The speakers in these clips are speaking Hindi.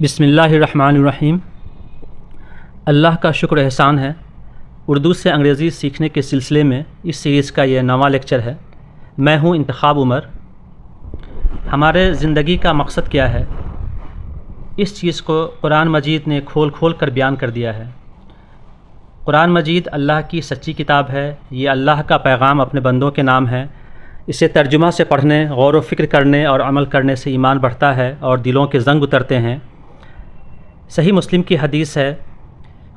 बिस्मिल्लाहिर्रहमानिर्रहीम। अल्लाह का शुक्र एहसान है। उर्दू से अंग्रेज़ी सीखने के सिलसिले में इस सीरीज़ का यह नवा लेक्चर है। मैं हूँ इंतखाब उमर। हमारे ज़िंदगी का मकसद क्या है, इस चीज़ को कुरान मजीद ने खोल खोल कर बयान कर दिया है। कुरान मजीद अल्लाह की सच्ची किताब है। ये अल्लाह का पैगाम अपने बंदों के नाम है। इसे तर्जुमा से पढ़ने, गौर व फ़िक्र करने और अमल करने से ईमान बढ़ता है और दिलों के ज़ंग उतरते हैं। सही मुस्लिम की हदीस है,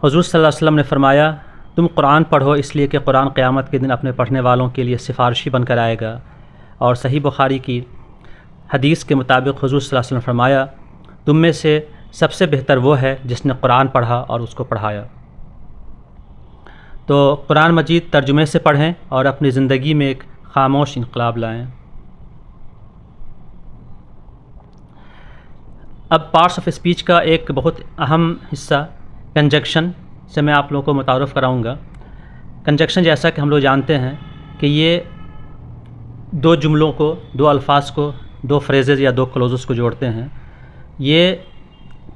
हुज़ूर सल्लल्लाहु अलैहि वसल्लम ने फ़रमाया, तुम कुरान पढ़ो इसलिए कि कुरान क़यामत के दिन अपने पढ़ने वालों के लिए सिफारिशी बनकर आएगा। और सही बुखारी की हदीस के मुताबिक हुज़ूर सल्लल्लाहु अलैहि वसल्लम फ़रमाया, तुम में से सबसे बेहतर वो है जिसने कुरान पढ़ा और उसको पढ़ाया। तो कुरान मजीद तर्जुमे से पढ़ें और अपनी ज़िंदगी में एक ख़ामोश इनक़लाब लाएँ। अब पार्ट्स ऑफ स्पीच का एक बहुत अहम हिस्सा कंजक्शन से मैं आप लोगों को मुतारफ़ कराऊंगा। कंजक्शन जैसा कि हम लोग जानते हैं कि ये दो जुमलों को, दो अल्फाज को, दो फ्रेजेज़ या दो क्लोज़ेस को जोड़ते हैं। ये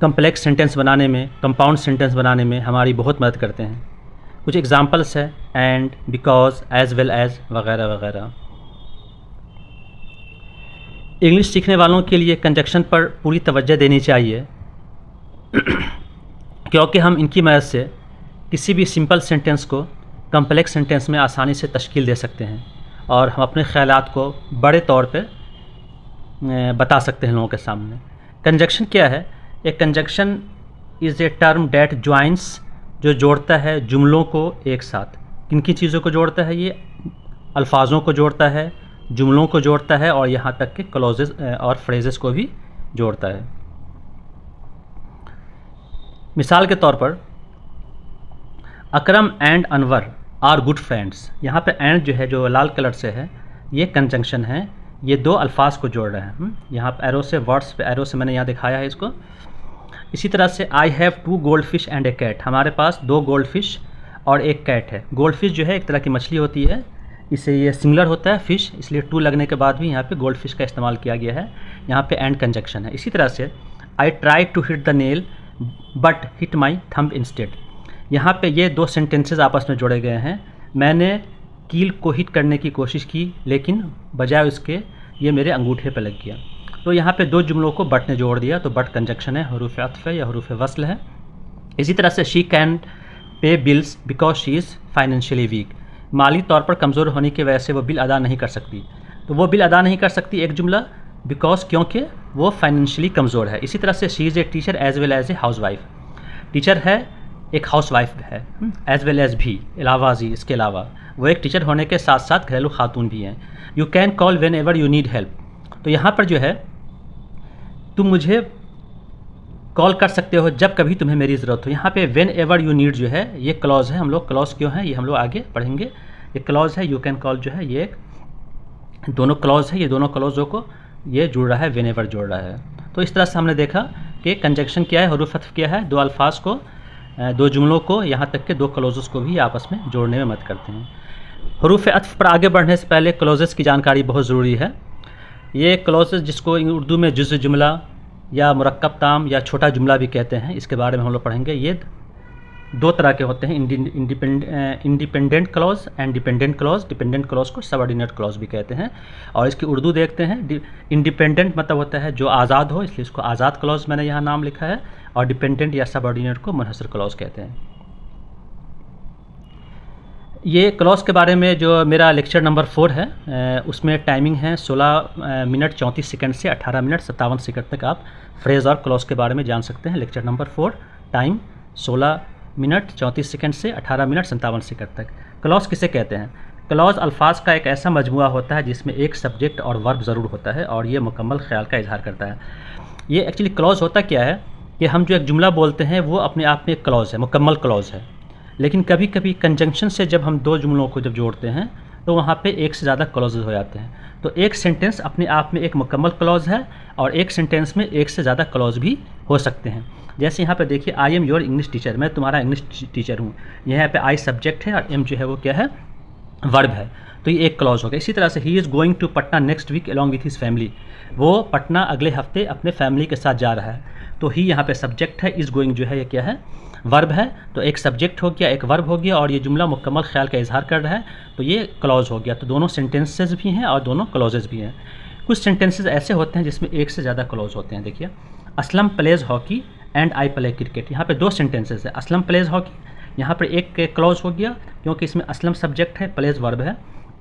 कम्प्लेक्स सेंटेंस बनाने में, कंपाउंड सेंटेंस बनाने में हमारी बहुत मदद करते हैं। कुछ एग्ज़ाम्पल्स है and, because, as well as वगैरह वगैरह। इंग्लिश सीखने वालों के लिए कंजक्शन पर पूरी तवज्जो देनी चाहिए क्योंकि हम इनकी मदद से किसी भी सिंपल सेंटेंस को कम्प्लेक्स सेंटेंस में आसानी से तश्कील दे सकते हैं और हम अपने ख़यालात को बड़े तौर पे बता सकते हैं लोगों के सामने। कंजक्शन क्या है? एक conjunction is a term that joins, जो जोड़ता है जुमलों को एक साथ। किन किन चीज़ों को जोड़ता है? ये अल्फाजों को जोड़ता है, जुमलों को जोड़ता है और यहाँ तक कि क्लॉजेस और फ्रेजेस को भी जोड़ता है। मिसाल के तौर पर, Akram and Anwar are good friends. यहाँ पे एंड जो है, जो लाल कलर से है, ये कंजंक्शन है। ये दो अल्फाज को जोड़ रहे हैं। यहाँ पर एरो से, वर्ड्स पे एरो से मैंने यहाँ दिखाया है इसको। इसी तरह से I have 2 goldfish and a cat. हमारे पास 2 गोल्ड फिश और एक कैट है। गोल्ड फिश जो है एक तरह की मछली होती है, इसे ये सिंगुलर होता है फिश, इसलिए 2 लगने के बाद भी यहाँ पे गोल्ड फिश का इस्तेमाल किया गया है। यहाँ पे एंड कंजक्शन है। इसी तरह से I try to hit the nail but hit my thumb instead. यहाँ पे ये 2 सेंटेंसेस आपस में जोड़े गए हैं। मैंने कील को हिट करने की कोशिश की लेकिन बजाय उसके ये मेरे अंगूठे पे लग गया। तो यहाँ पे 2 जुमलों को बट ने जोड़ दिया, तो बट कंजक्शन है, हरूफ अत्फ है या हरूफ वस्ल है। इसी तरह से she can pay bills because she is financially weak. माली तौर पर कमज़ोर होने की वजह से वो बिल अदा नहीं कर सकती। तो वो बिल अदा नहीं कर सकती एक जुमला, बिकॉज क्योंकि वो फाइनेंशियली कमज़ोर है। इसी तरह से she is a teacher as well as a house wife. Teacher है, एक हाउस वाइफ है, एज़ वेल एज़ भी, अलावा जी, इसके अलावा वो एक टीचर होने के साथ साथ घरेलू खातून भी हैं। You can call when ever you need help. तो यहाँ पर जो है, तुम मुझे कॉल कर सकते हो जब कभी तुम्हें मेरी ज़रूरत हो। यहाँ पे व्हेन एवर यू नीड जो है ये क्लॉज है। हम लोग क्लॉज क्यों है ये हम लोग आगे पढ़ेंगे। ये क्लॉज है, यू कैन कॉल जो है ये दोनों क्लॉज है। ये दोनों क्लॉजों को ये जुड़ रहा है, व्हेन एवर जोड़ रहा है। तो इस तरह से हमने देखा कि कंजक्शन क्या है, हरूफ अत्फ क्या है, 2 अल्फाज को, 2 जुमलों को, यहाँ तक के 2 क्लॉजेस को भी आपस में जोड़ने में मदद करते हैं। हरूफ अत्फ पर आगे बढ़ने से पहले क्लॉजेस की जानकारी बहुत ज़रूरी है। ये क्लॉजेस जिसको उर्दू में जुज़ जुमला या मुरक्कब ताम या छोटा जुमला भी कहते हैं, इसके बारे में हम लोग पढ़ेंगे। ये 2 तरह के होते हैं, independent clause and dependent clause. Dependent clause को सबऑर्डिनेट क्लॉज भी कहते हैं। और इसकी उर्दू देखते हैं। इंडिपेंडेंट मतलब होता है जो आज़ाद हो, इसलिए इसको आज़ाद क्लॉज मैंने यहाँ नाम लिखा है। और डिपेंडेंट या सबऑर्डिनेट को मुनहसर क्लॉज कहते हैं। ये क्लॉज के बारे में जो मेरा लेक्चर नंबर 4 है, उसमें टाइमिंग है 16 मिनट 34 सेकंड से 18 मिनट 57 सेकंड तक आप फ्रेज़ और क्लॉज के बारे में जान सकते हैं। Lecture number 4, time 16 minute 34 second से 18 मिनट 57 सेकंड तक। क्लॉज किसे कहते हैं? क्लॉज अल्फाज का एक ऐसा मजमुआ होता है जिसमें एक सब्जेक्ट और वर्ब ज़रूर होता है और ये मुकम्मल ख्याल का इजहार करता है। ये एक्चुअली क्लॉज होता क्या है कि हम जो एक जुमला बोलते हैं वो अपने आप में एक क्लॉज है, मुकम्मल क्लॉज है। लेकिन कभी कभी कंजंक्शन से जब हम 2 जुमलों को जब जोड़ते हैं तो वहाँ पे एक से ज़्यादा क्लॉजेज हो जाते हैं। तो एक सेंटेंस अपने आप में एक मुकम्मल क्लॉज है और एक सेंटेंस में एक से ज़्यादा क्लॉज भी हो सकते हैं। जैसे यहाँ पे देखिए, I am your English teacher, मैं तुम्हारा इंग्लिश टीचर हूँ। यहाँ पे आई सब्जेक्ट है और एम जो है वो क्या है, वर्ब है। तो ये एक क्लॉज हो गया। इसी तरह से he is going to Patna next week along with his family. वो पटना अगले हफ्ते अपने फैमिली के साथ जा रहा है। तो ही यहाँ पे सब्जेक्ट है, इज़ गोइंग जो है ये क्या है, वर्ब है। तो एक सब्जेक्ट हो गया, एक वर्ब हो गया, और ये जुमला मुकम्मल ख्याल का इजहार कर रहा है, तो ये क्लॉज हो गया। तो दोनों सेंटेंसेस भी हैं और दोनों क्लॉजेज भी हैं। कुछ सेंटेंसेस ऐसे होते हैं जिसमें एक से ज़्यादा क्लॉज होते हैं। देखिए, Aslam pledge hockey and I play cricket, यहाँ पे दो सेंटेंसेस है। असलम प्लेज हॉकी, यहाँ पर एक क्लॉज हो गया क्योंकि इसमें असलम सब्जेक्ट है, प्लेज वर्ब है,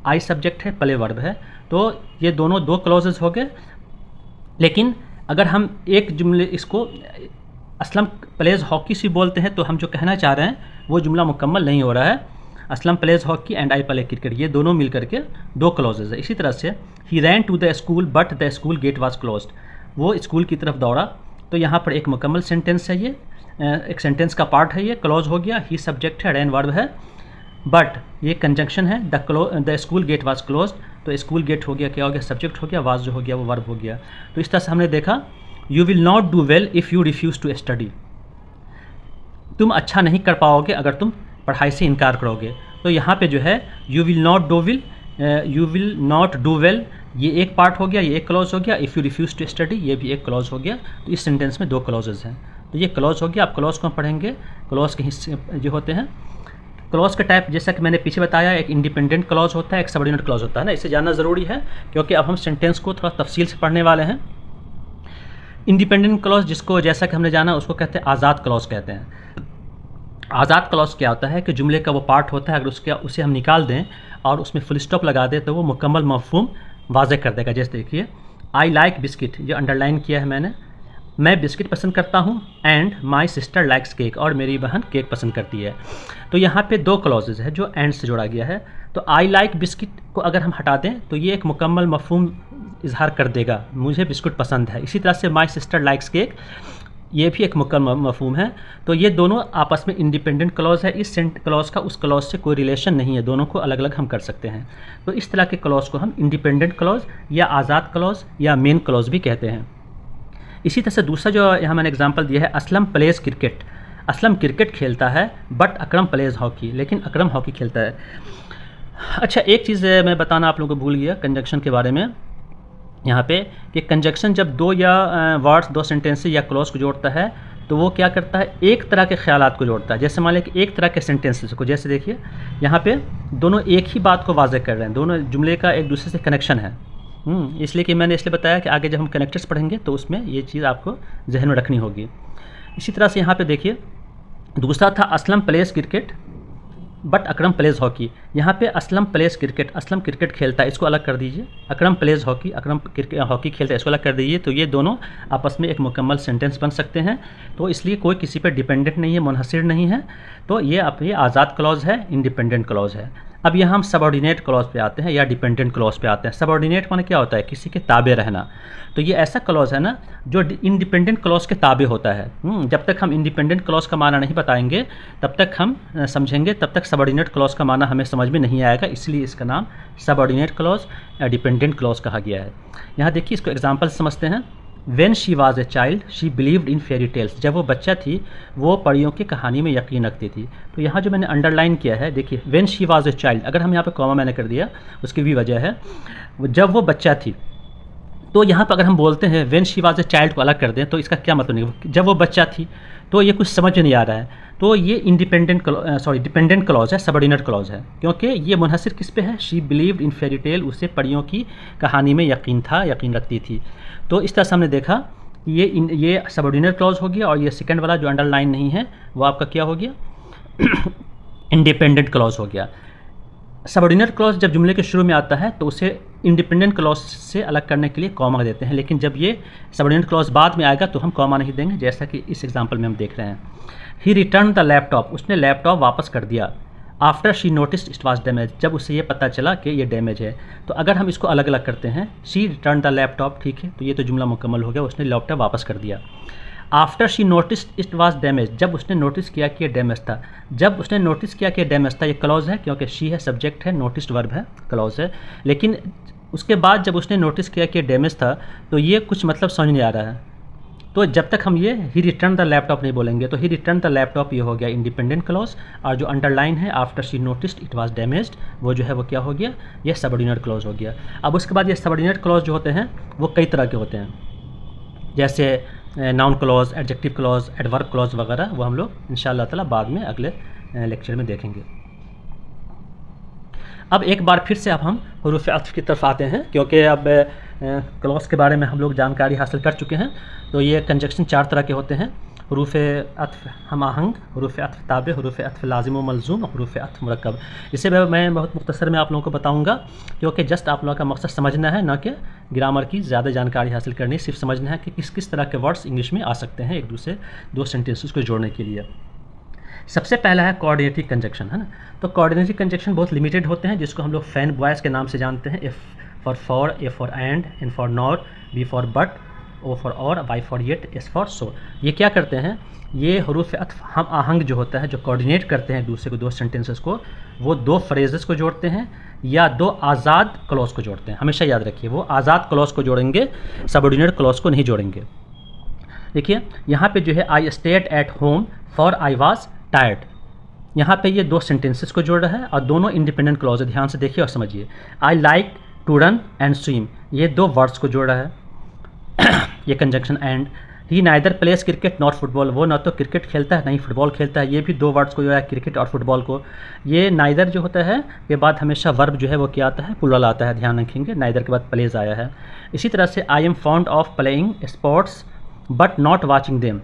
आई सब्जेक्ट है, प्ले वर्ब है, तो ये दोनों दो क्लॉजेज हो गए। लेकिन अगर हम एक जुमले इसको असलम प्लेज हॉकी से बोलते हैं तो हम जो कहना चाह रहे हैं वो जुमला मुकम्मल नहीं हो रहा है। Aslam pledge hockey and I play cricket, ये दोनों मिल करके दो क्लॉजेज है। इसी तरह से he ran to the school but the school gate was closed, वो स्कूल की तरफ दौड़ा, तो यहाँ पर एक मुकम्मल सेंटेंस है, ये एक सेंटेंस का पार्ट है, ये क्लॉज हो गया। ही सब्जेक्ट है, रैन वर्ब है, बट ये कंजंक्शन है, the school gate was closed, तो स्कूल गेट हो गया, क्या हो गया, सब्जेक्ट हो गया, वाज जो हो गया वो वर्ब हो गया। तो इस तरह से हमने देखा you will not do well if you refuse to study, तुम अच्छा नहीं कर पाओगे अगर तुम पढ़ाई से इनकार करोगे। तो यहाँ पे जो है you will not do well, ये एक पार्ट हो गया, ये एक क्लॉज हो गया। If you refuse to study, ये भी एक क्लॉज हो गया। तो इस सेंटेंस में दो क्लॉजेज हैं, तो ये क्लॉज हो गया। आप क्लॉज को हम पढ़ेंगे, क्लॉज के हिस्से जो होते हैं, क्लॉज का टाइप जैसा कि मैंने पीछे बताया, एक इंडिपेंडेंट क्लॉज होता है, एक सबऑर्डिनेट क्लॉज होता है ना, इसे जानना ज़रूरी है क्योंकि अब हम सेंटेंस को थोड़ा तफसील से पढ़ने वाले हैं। इंडिपेंडेंट क्लॉज, जिसको जैसा कि हमने जाना उसको कहते हैं आज़ाद क्लॉज कहते हैं। आज़ाद क्लॉज क्या होता है कि जुमले का वो पार्ट होता है, अगर उसे हम निकाल दें और उसमें फुल स्टॉप लगा दें तो वो मुकम्मल मफहूम वाज़े कर देगा। जैसे देखिए, आई लाइक बिस्किट, ये अंडरलाइन किया है मैंने, मैं बिस्किट पसंद करता हूँ, and my sister likes cake, और मेरी बहन केक पसंद करती है। तो यहाँ पे दो क्लॉजेज है जो एंड से जोड़ा गया है। तो आई लाइक बिस्किट को अगर हम हटा दें तो ये एक मुकम्मल मफहूम इजहार कर देगा, मुझे बिस्कुट पसंद है। इसी तरह से माई सिस्टर लाइक्स केक, ये भी एक मुकम्मल मफहूम है। तो ये दोनों आपस में इंडिपेंडेंट क्लॉज है, इस क्लॉज का उस क्लॉज से कोई रिलेशन नहीं है, दोनों को अलग अलग हम कर सकते हैं। तो इस तरह के क्लॉज को हम इंडिपेंडेंट क्लॉज या आज़ाद क्लॉज या मेन क्लॉज भी कहते हैं। इसी तरह से दूसरा जो यहाँ मैंने एग्जांपल दिया है, Aslam pledge cricket, Aslam cricket खेलता है बट अकरम प्लेज हॉकी, लेकिन अकरम हॉकी खेलता है। अच्छा, एक चीज़ मैं बताना आप लोगों को भूल गया कंजक्शन के बारे में यहाँ पे, कि कंजक्शन जब दो या वर्ड्स, दो सेंटेंसेस या क्लॉज को जोड़ता है तो वो क्या करता है, एक तरह के ख्यालात को जोड़ता है। जैसे मान लें कि एक तरह के सेंटेंसेस को, जैसे देखिए यहाँ पे दोनों एक ही बात को वाज़े कर रहे हैं, दोनों जुमले का एक दूसरे से कनेक्शन है। इसलिए कि मैंने इसलिए बताया कि आगे जब हम कनेक्टर्स पढ़ेंगे तो उसमें ये चीज़ आपको जहन में रखनी होगी। इसी तरह से यहाँ पे देखिए, दूसरा था Aslam pledge cricket but Akram pledge hockey. यहाँ पे Aslam pledge cricket, Aslam cricket खेलता है, इसको अलग कर दीजिए। अकरम प्लेज हॉकी, अकरम हॉकी खेलता है, इसको अलग कर दीजिए। तो ये दोनों आपस में एक मुकम्मल सेंटेंस बन सकते हैं। तो इसलिए कोई किसी पर डिपेंडेंट नहीं है, मुनहसिर नहीं है। तो ये आज़ाद क्लॉज है, इंडिपेंडेंट क्लॉज है। अब यहाँ हम सबऑर्डिनेट क्लॉज पे आते हैं या डिपेंडेंट क्लॉज पे आते हैं। सबऑर्डिनेट माने क्या होता है, किसी के ताबे रहना। तो ये ऐसा क्लॉज है ना जो इंडिपेंडेंट क्लॉज के ताबे होता है। जब तक हम इंडिपेंडेंट क्लॉज का माना नहीं बताएंगे तब तक हम समझेंगे, तब तक सबऑर्डिनेट क्लॉज का माना हमें समझ में नहीं आएगा। इसलिए इसका नाम सबऑर्डिनेट क्लॉज या डिपेंडेंट क्लॉज कहा गया है। यहाँ देखिए, इसको एग्जाम्पल समझते हैं। When she was a child, she believed in fairy tales. जब वो बच्चा थी वो परियों की कहानी में यकीन रखती थी। तो यहाँ जो मैंने अंडरलाइन किया है, देखिए, when she was a child, अगर हम यहाँ पे कॉमा मैंने कर दिया, उसकी भी वजह है, जब वो बच्चा थी। तो यहाँ पर अगर हम बोलते हैं when she was a child को अलग कर दें तो इसका क्या मतलब नहीं, जब वो बच्चा थी, तो ये कुछ समझ में नहीं आ रहा है। तो ये डिपेंडेंट क्लॉज है, सबऑर्डिनेट क्लॉज है, क्योंकि ये मुनहसिर किस पे है, she believed in fairy tale, उसे परियों की कहानी में यकीन था, यकीन रखती थी। तो इस तरह से हमने देखा ये सबऑर्डिनेट क्लॉज हो गया, और ये सेकंड वाला जो अंडरलाइन नहीं है वो आपका क्या हो गया, इंडिपेंडेंट क्लॉज हो गया। सबऑर्डिनेट क्लॉज जब जुमले के शुरू में आता है तो उसे इंडिपेंडेंट क्लॉज से अलग करने के लिए कॉमा देते हैं, लेकिन जब ये सबऑर्डिनेट क्लॉज बाद में आएगा तो हम कॉमा नहीं देंगे, जैसा कि इस एग्जांपल में हम देख रहे हैं। ही रिटर्न द लैपटॉप, उसने लैपटॉप वापस कर दिया। After she noticed it was damage, जब उसे ये पता चला कि ये डैमेज है। तो अगर हम इसको अलग अलग करते हैं, शी रिटर्न द लैपटॉप, ठीक है, तो ये तो जुमला मुकम्मल हो गया, उसने लैपटॉप वापस कर दिया। After she noticed it was damage, जब उसने नोटिस किया कि ये डैमेज था। जब उसने नोटिस किया कि डैमेज था, ये क्लॉज है, क्योंकि शी है, सब्जेक्ट है, नोटिस्ड वर्ब है, क्लॉज है। लेकिन उसके बाद जब उसने नोटिस किया कि डैमेज था तो ये कुछ मतलब समझ नहीं आ रहा है। तो जब तक हम ये ही रिटर्न द लैपटॉप नहीं बोलेंगे, तो ही रिटर्न द लैपटॉप ये हो गया इंडिपेंडेंट क्लॉज, और जो अंडरलाइन है after she noticed it was damaged, वो जो है वो क्या हो गया, ये सबऑर्डिनेट क्लॉज हो गया। अब उसके बाद ये सबऑर्डिनेट क्लॉज जो होते हैं वो कई तरह के होते हैं। जैसे noun clause, adjective clause, adverb clause वगैरह, वो हम लोग इंशाअल्लाह ताला बाद में अगले लेक्चर में देखेंगे। अब एक बार फिर से अब हम हुरूफ अत्फ़ की तरफ आते हैं, क्योंकि अब क्लॉज के बारे में हम लोग जानकारी हासिल कर चुके हैं। तो ये कंजक्शन 4 तरह के होते हैं: हुरूफ अत्फ़ हम आहंग, हुरूफ अत्फ़ ताबे, हुरूफ अत्फ़ लाज़िम व मलज़ूम, हुरूफ अत्फ़ मुरक्कब। इसे मैं बहुत मुख्तसर में आप लोगों को बताऊंगा, क्योंकि जस्ट आप लोगों का मकसद समझना है, ना कि ग्रामर की ज़्यादा जानकारी हासिल करनी। सिर्फ समझना है कि किस किस तरह के वर्ड्स इंग्लिश में आ सकते हैं एक दूसरे दो सेंटेंसेस को जोड़ने के लिए। सबसे पहला है कोऑर्डिनेटिव कंजक्शन, है ना। तो कोऑर्डिनेटिव कंजक्शन बहुत लिमिटेड होते हैं, जिसको हम लोग फैन बॉयज़ के नाम से जानते हैं। For for, A for and, N for not, B for but, O for or, Y for yet, S for so. ये क्या करते हैं, ये हुरूफ अत्फ़ हम आहंग जो होता है, जो कोऑर्डिनेट करते हैं दूसरे को, दो सेंटेंसेस को, वो दो फ्रेजेस को जोड़ते हैं या दो आज़ाद क्लॉज को जोड़ते हैं। हमेशा याद रखिए, वो आज़ाद क्लॉज को जोड़ेंगे, सबऑर्डिनेट क्लॉज को नहीं जोड़ेंगे। देखिए यहाँ पे जो है, I stayed at home for I was tired, यहाँ पे ये दो सेंटेंसेस को जोड़ रहा है और दोनों इंडिपेंडेंट क्लॉज है। ध्यान से देखिए और समझिए। I like to run and swim, ये दो वर्ड्स को जोड़ रहा है ये conjunction. And he neither plays cricket not football, वो ना तो क्रिकेट खेलता है ना ही फुटबॉल खेलता है, ये भी दो वर्ड्स को जोड़ा है, क्रिकेट और फुटबॉल को। ये नाइदर जो होता है के बाद हमेशा वर्ब जो है वो क्या आता है, प्लूरल आता है, ध्यान रखेंगे। नाइदर के बाद प्लेज आया है। इसी तरह से I am fond of playing sports but not watching them,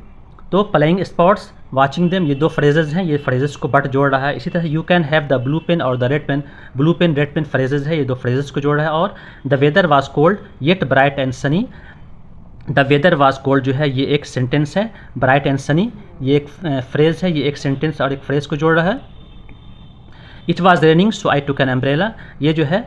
तो प्लेइंग स्पोर्ट्स, वाचिंग देम, ये दो फ्रेजेज हैं, ये फ्रेजेस को बट जोड़ रहा है। इसी तरह you can have the blue pen और the red pen, blue pen red pen phrases है, ये दो फ्रेजेस को जोड़ रहा है। और the weather was cold yet bright and sunny, the weather was cold जो है ये एक सेंटेंस है, ब्राइट एंड सनी ये एक फ्रेज है, ये एक सेंटेंस और एक फ्रेज को जोड़ रहा है। It was raining so I took an umbrella, ये जो है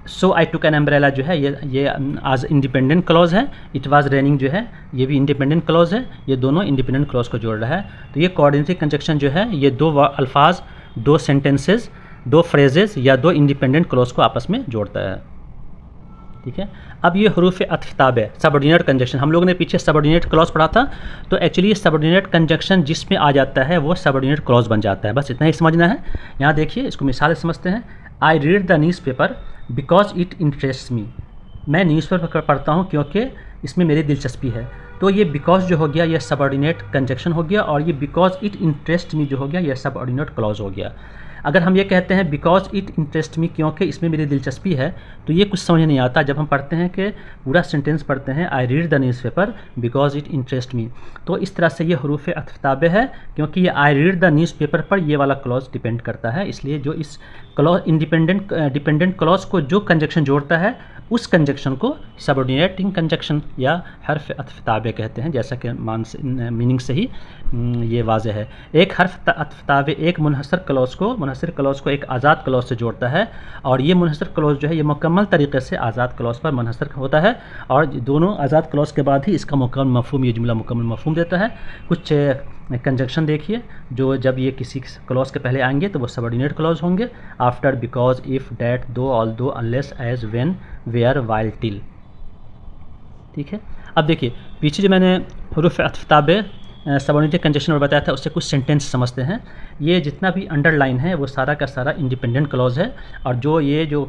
सो आई टुक एन अम्ब्रेला जो है ये आज इंडिपेंडेंट क्लॉज है। इट वाज रेनिंग जो है ये भी इंडिपेंडेंट क्लॉज है, ये दोनों इंडिपेंडेंट क्लॉज को जोड़ रहा है। तो ये कोऑर्डिनेटिव कंजक्शन जो है, ये दो अल्फाज, दो सेंटेंसेस, दो फ्रेजेस या दो इंडिपेंडेंट क्लॉज को आपस में जोड़ता है। ठीक है। अब ये हुरूफ अत्फ़ ताबे, सबऑर्डिनेट कंजक्शन, हम लोगों ने पीछे सबऑर्डिनेट क्लॉज पढ़ा था। तो एक्चुअली सबऑर्डिनेट कंजक्शन जिसमें आ जाता है वो सबऑर्डिनेट क्लॉज बन जाता है, बस इतना ही समझना है। यहाँ देखिए, इसको मिसाल से समझते हैं। I read the newspaper because it interest me, मैं न्यूज़पेपर पढ़ता हूँ क्योंकि इसमें मेरी दिलचस्पी है। तो ये बिकॉज जो हो गया ये सबऑर्डिनेट कंजक्शन हो गया, और ये बिकॉज इट इंटरेस्ट मी जो हो गया ये सबऑर्डिनेट क्लॉज हो गया। अगर हम ये कहते हैं बिकॉज इट इंटरेस्ट मी, क्योंकि इसमें मेरी दिलचस्पी है, तो ये कुछ समझ नहीं आता। जब हम पढ़ते हैं कि पूरा सेंटेंस पढ़ते हैं, I read the newspaper because it interest me, तो इस तरह से ये हुरूफ अत्फ़ ताबे है, क्योंकि ये आई रीड द न्यूज़पेपर पर ये वाला क्लॉज डिपेंड करता है। इसलिए जो इस क्लॉज डिपेंडेंट क्लॉज को जो कंजक्शन जोड़ता है, उस कंजक्शन को सबऑर्डिनेटिंग कंजक्शन या हर्फ अत्फ़ ताबे कहते हैं, जैसा कि मीनिंग से ही ये वाज़े है। एक हर्फ अत्फ़ ताबे एक मुनहसर क्लॉज को एक आज़ाद क्लॉज से जोड़ता है, और ये मुनहसर क्लॉज जो है ये मुकम्मल तरीके से आज़ाद क्लॉज पर मुनहसर होता है, और दोनों आज़ाद क्लॉज के बाद ही इसका मुकम्मल मफ़हूम, ये जुमला मुकम्मल मफ़हूम देता है। कुछ कंजक्शन देखिए, जो जब ये किसी क्लॉज के पहले आएंगे तो वो सबऑर्डिनेट क्लॉज होंगे। After, because, if, that, though, although, unless, as, when, where, while, till. ठीक है। अब देखिए, पीछे जो मैंने हुरूफ अत्फ़ ताबे सबऑर्डिनेट कंजक्शन और बताया था, उससे कुछ सेंटेंस समझते हैं। ये जितना भी अंडरलाइन है वो सारा का सारा इंडिपेंडेंट क्लॉज है, और जो ये जो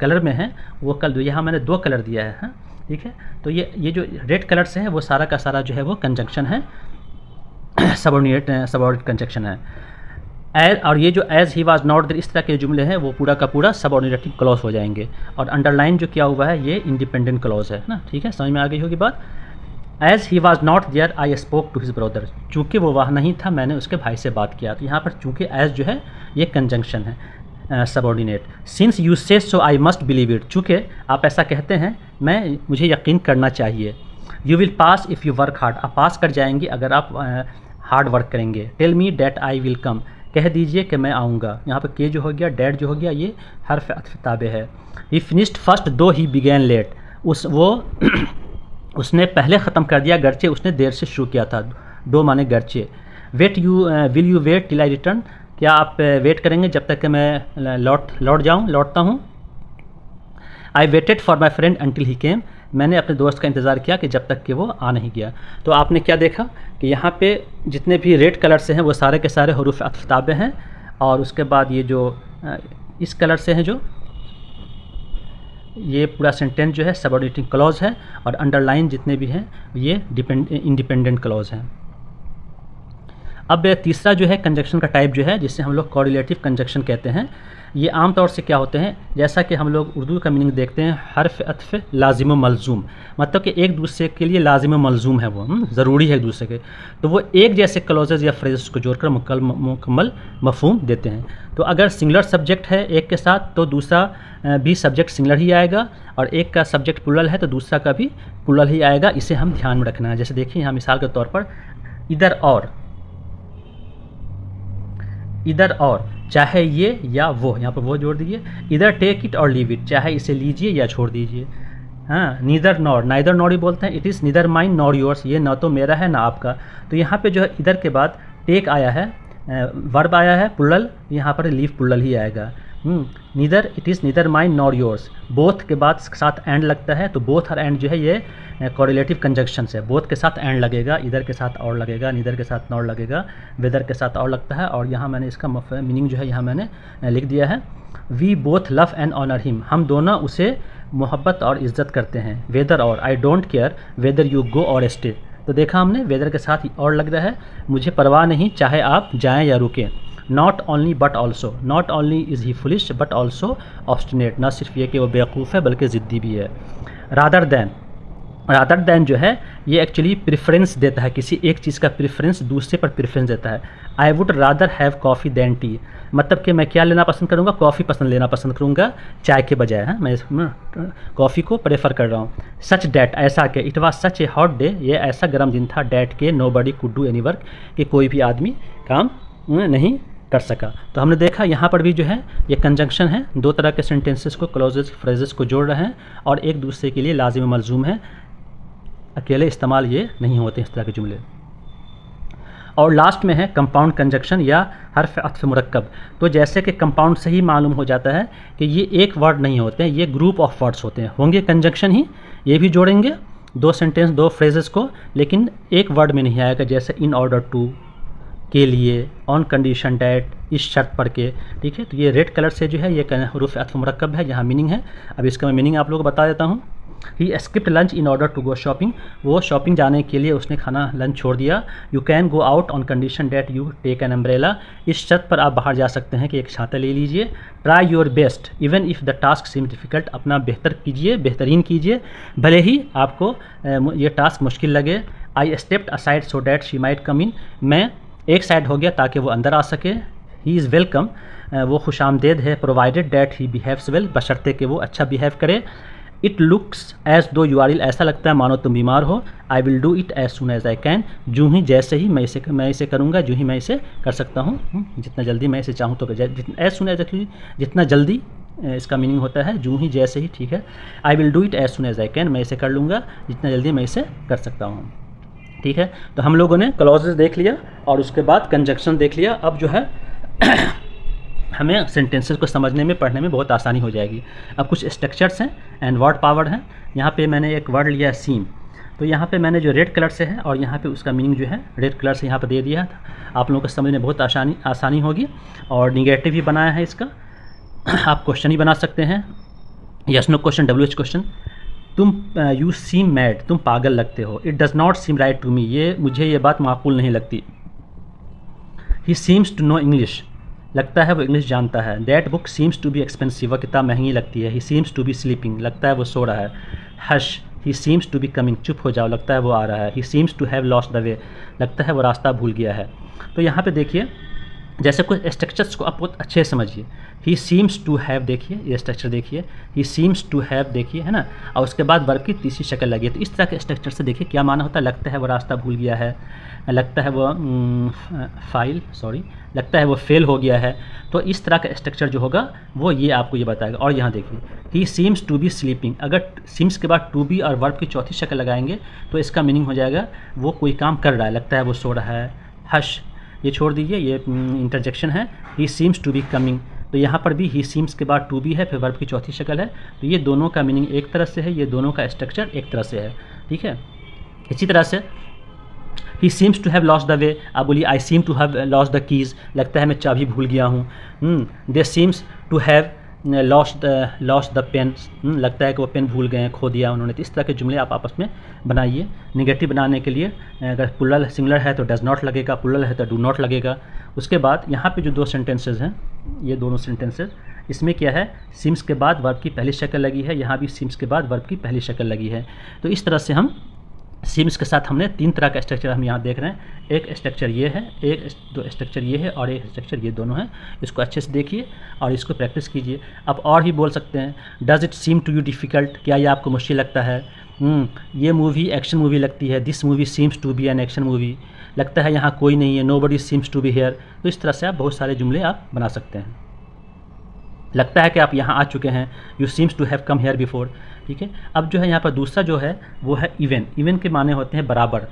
कलर में है वो यहाँ मैंने दो कलर दिया है, हाँ? ठीक है। तो ये जो रेड कलर से है वो सारा का सारा जो है वो कंजक्शन है, सबऑर्डिनेट कंजक्शन है। एज, और ये जो as he was not there, इस तरह के जुमले हैं वो पूरा का पूरा सबऑर्डिनेटिंग क्लॉज हो जाएंगे। और अंडरलाइन जो किया हुआ है ये इंडिपेंडेंट क्लॉज है ना। ठीक है, समझ में आ गई होगी बात। As he was not there I spoke to his brother, चूँकि वो वहाँ नहीं था मैंने उसके भाई से बात किया। तो यहाँ पर चूँकि एज जो है ये कंजंक्शन है subordinate. Since you say so I must believe it, चूँकि आप ऐसा कहते हैं मुझे यकीन करना चाहिए। You will pass if you work hard, आप पास कर जाएंगे अगर आप हार्ड वर्क करेंगे। Tell me that I will come, कह दीजिए कि मैं आऊँगा। यहाँ पर के जो हो गया, डैट जो हो गया, ये हर्फ अत्फ़ ताबे है। ही फिनिश्ड फर्स्ट दो ही बिगैन लेट, उसने पहले ख़त्म कर दिया गर्चे उसने देर से शुरू किया था। दो माने गर्चे। Will you wait till I return, क्या आप वेट करेंगे जब तक कि मैं लौटता हूँ। I waited for my friend until he came, मैंने अपने दोस्त का इंतज़ार किया कि जब तक कि वो आ नहीं गया। तो आपने क्या देखा कि यहाँ पे जितने भी रेड कलर से हैं वो सारे के सारे हुरूफ अत्फ़ ताबे हैं, और उसके बाद ये जो इस कलर से हैं जो ये पूरा सेंटेंस जो है सबऑर्डिनेटिंग क्लॉज है, और अंडरलाइन जितने भी हैं ये इंडिपेंडेंट क्लॉज हैं। अब तीसरा जो है कंजक्शन का टाइप जो है, जिसे हम लोग कोरिलेटिव कंजक्शन कहते हैं, ये आम तौर से क्या होते हैं, जैसा कि हम लोग उर्दू का मीनिंग देखते हैं, हर्फ अत्फ लाजिम व मलजूम, मतलब कि एक दूसरे के लिए लाजिम व मलजूम है, वो ज़रूरी है एक दूसरे के, तो वो एक जैसे क्लॉजेज या फ्रेजेस को जोड़कर मुकम्मल मफहूम देते हैं। तो अगर सिंगुलर सब्जेक्ट है एक के साथ तो दूसरा भी सब्जेक्ट सिंगुलर ही आएगा, और एक का सब्जेक्ट प्लूरल है तो दूसरा का भी प्लूरल ही आएगा। इसे हम ध्यान में रखना है। जैसे देखिए यहाँ मिसाल के तौर पर इधर और, चाहे ये या वो, यहाँ पर वो जोड़ दीजिए, इधर टेक इट और लीव इट, चाहे इसे लीजिए या छोड़ दीजिए। हाँ, नीदर नॉर, नाइदर नॉर ही बोलते हैं। It is neither mine nor yours, ये ना तो मेरा है ना आपका। तो यहाँ पे जो है इधर के बाद टेक आया है, वर्ब आया है प्लूरल, यहाँ पर लीव प्लूरल ही आएगा। Neither, it is neither mine nor yours, both के बाद साथ एंड लगता है, तो बोथ और एंड जो है ये कोरिलेटिव कंजक्शन है। बोथ के साथ एंड लगेगा, इधर के साथ और लगेगा, नीदर के साथ नॉर लगेगा, वेदर के साथ और लगता है। और यहाँ मैंने इसका मीनिंग जो है यहाँ मैंने लिख दिया है, we both love and honour him, हम दोनों उसे मोहब्बत और इज़्ज़त करते हैं। वेदर और, I don't care whether you go और स्टे, तो देखा हमने वेदर के साथ और लग रहा है, मुझे परवाह नहीं चाहे आप जाएँ या रुकें। Not only but also, not only is he foolish but also obstinate, ना सिर्फ ये कि वो बेवकूफ़ है बल्कि ज़िद्दी भी है। रादर दैन जो है ये एक्चुअली प्रेफरेंस देता है, किसी एक चीज़ का प्रेफरेंस दूसरे पर प्रेफरेंस देता है। I would rather have coffee than tea, मतलब कि मैं क्या लेना पसंद करूँगा, कॉफ़ी लेना पसंद करूँगा चाय के बजाय। है, मैं कॉफ़ी को प्रेफर कर रहा हूँ। सच डैट, ऐसा कि, it was such A hot day, ये ऐसा गर्म दिन था, डैट के nobody could do any work, कि कोई भी आदमी काम नहीं कर सका। तो हमने देखा यहाँ पर भी जो है ये कंजंक्शन है, दो तरह के सेंटेंसेस को, क्लॉजेस फ्रेजेस को जोड़ रहे हैं और एक दूसरे के लिए लाजिम मलजूम है, अकेले इस्तेमाल ये नहीं होते इस तरह के जुमले। और लास्ट में है कंपाउंड कंजक्शन या हर्फ अत्फ मुरक्कब। तो जैसे कि कंपाउंड से ही मालूम हो जाता है कि ये एक वर्ड नहीं होते हैं, ये ग्रुप ऑफ वर्ड्स होते हैं, होंगे कंजक्शन ही, ये भी जोड़ेंगे दो सेंटेंस दो फ्रेजेस को, लेकिन एक वर्ड में नहीं आएगा, जैसे इन ऑर्डर टू, के लिए, ऑन कंडीशन डैट, इस शर्त पर के। ठीक है, तो ये रेड कलर से जो है ये हरूफ अत्फ मुरक्कब है, यहाँ मीनिंग है। अब इसका मैं मीनिंग आप लोगों को बता देता हूँ। He skipped lunch in order to go shopping, वो शॉपिंग जाने के लिए उसने खाना लंच छोड़ दिया। You can go out on condition that you take an umbrella, इस शर्त पर आप बाहर जा सकते हैं कि एक छाता ले लीजिए। Try your best even if the task seem difficult, अपना बेहतर कीजिए, बेहतरीन कीजिए, भले ही आपको ये टास्क मुश्किल लगे। I stepped aside so that she might come in, मैं एक साइड हो गया ताकि वो अंदर आ सके। ही इज़ वेलकम, वो खुशामदेद है। Provided that he behaves well, बशर्ते कि वो अच्छा बिहेव करे। It looks as though you are ill, ऐसा लगता है मानो तुम बीमार हो। I will do it as soon as I can, जूँ ही जैसे ही मैं इसे करूँगा, जूँ ही मैं इसे कर सकता हूँ, जितना जल्दी मैं इसे चाहूँ तो एज सुन एज, जितना जल्दी इसका मीनिंग होता है जूँ ही जैसे ही। ठीक है, I will do it as soon as I can, मैं इसे कर लूँगा जितना जल्दी मैं इसे कर सकता हूँ। ठीक है, तो हम लोगों ने क्लॉजेस देख लिया और उसके बाद कंजक्शन देख लिया। अब जो है हमें सेंटेंसेस को समझने में पढ़ने में बहुत आसानी हो जाएगी। अब कुछ स्ट्रक्चर्स हैं एंड वर्ड पावर हैं। यहाँ पे मैंने एक वर्ड लिया है सीम, तो यहाँ पे मैंने जो रेड कलर से है और यहाँ पे उसका मीनिंग जो है रेड कलर से यहाँ पे दे दिया था। आप लोगों को समझने में बहुत आसानी होगी। और निगेटिव ही बनाया है इसका, आप क्वेश्चन ही बना सकते हैं, yes no question, WH question. तुम यू सीम मैड, तुम पागल लगते हो। It does not seem right to me, ये मुझे ये बात माकूल नहीं लगती। He seems to know English, लगता है वो इंग्लिश जानता है। That book seems to be expensive, वह किताब महंगी लगती है। He seems to be sleeping, लगता है वो सो रहा है। Hush, he seems to be coming, चुप हो जाओ, लगता है वो आ रहा है। He seems to have lost the way, लगता है वो रास्ता भूल गया है। तो यहाँ पे देखिए जैसे कुछ स्ट्रक्चर्स को आप बहुत अच्छे से समझिए। ही सीम्स टू हैव, देखिए ये स्ट्रक्चर देखिए, ही सीम्स टू हैव देखिए, है ना, और उसके बाद वर्ब की तीसरी शक्ल लगी है। तो इस तरह के स्ट्रक्चर से देखिए क्या माना होता है, लगता है वो रास्ता भूल गया है, लगता है वो लगता है वो फेल हो गया है। तो इस तरह का स्ट्रक्चर जो होगा वो ये आपको ये बताएगा। और यहाँ देखिए he seems to be sleeping, अगर सीम्स के बाद टू बी और वर्ब की चौथी शक्ल लगाएंगे तो इसका मीनिंग हो जाएगा वो कोई काम कर रहा है, लगता है वो सो रहा है। हश, ये छोड़ दीजिए, ये इंटरजेक्शन है। He seems to be coming, तो यहाँ पर भी ही सीम्स के बाद टू बी है, फिर वर्ब की चौथी शक्ल है। तो ये दोनों का मीनिंग एक तरह से है, ये दोनों का स्ट्रक्चर एक तरह से है। ठीक है, इसी तरह से he seems to have lost the way, आप बोलिए I seem to have lost the keys, लगता है मैं चाबी भूल गया हूँ। They seems to have lost the pen, लगता है कि वो पेन भूल गए हैं, खो दिया उन्होंने। तो इस तरह के जुमले आप आपस में बनाइए। निगेटिव बनाने के लिए अगर प्लुरल सिंगुलर है तो डज नॉट लगेगा, प्लुरल है तो डू नॉट लगेगा। उसके बाद यहाँ पे जो 2 सेंटेंसेज हैं, ये दोनों सेंटेंसेज, इसमें क्या है, सिम्स के बाद वर्ब की पहली शक्ल लगी है, यहाँ भी सिम्स के बाद वर्ब की पहली शक्ल लगी है। तो इस तरह से हम सिम्स के साथ हमने 3 तरह का स्ट्रक्चर हम यहाँ देख रहे हैं। एक स्ट्रक्चर ये है, एक दो स्ट्रक्चर ये है और एक स्ट्रक्चर ये दोनों हैं। इसको अच्छे से देखिए और इसको प्रैक्टिस कीजिए। आप और भी बोल सकते हैं, does it seem to you difficult, क्या ये आपको मुश्किल लगता है? ये मूवी एक्शन मूवी लगती है, this movie seems to be an action movie, लगता है यहाँ कोई नहीं है, nobody seems to be here. तो इस तरह से आप बहुत सारे जुमले आप बना सकते हैं। लगता है कि आप यहाँ आ चुके हैं, you seems to have come here before. ठीक है, अब जो है यहाँ पर दूसरा जो है वो है इवन। इवन के माने होते हैं बराबर।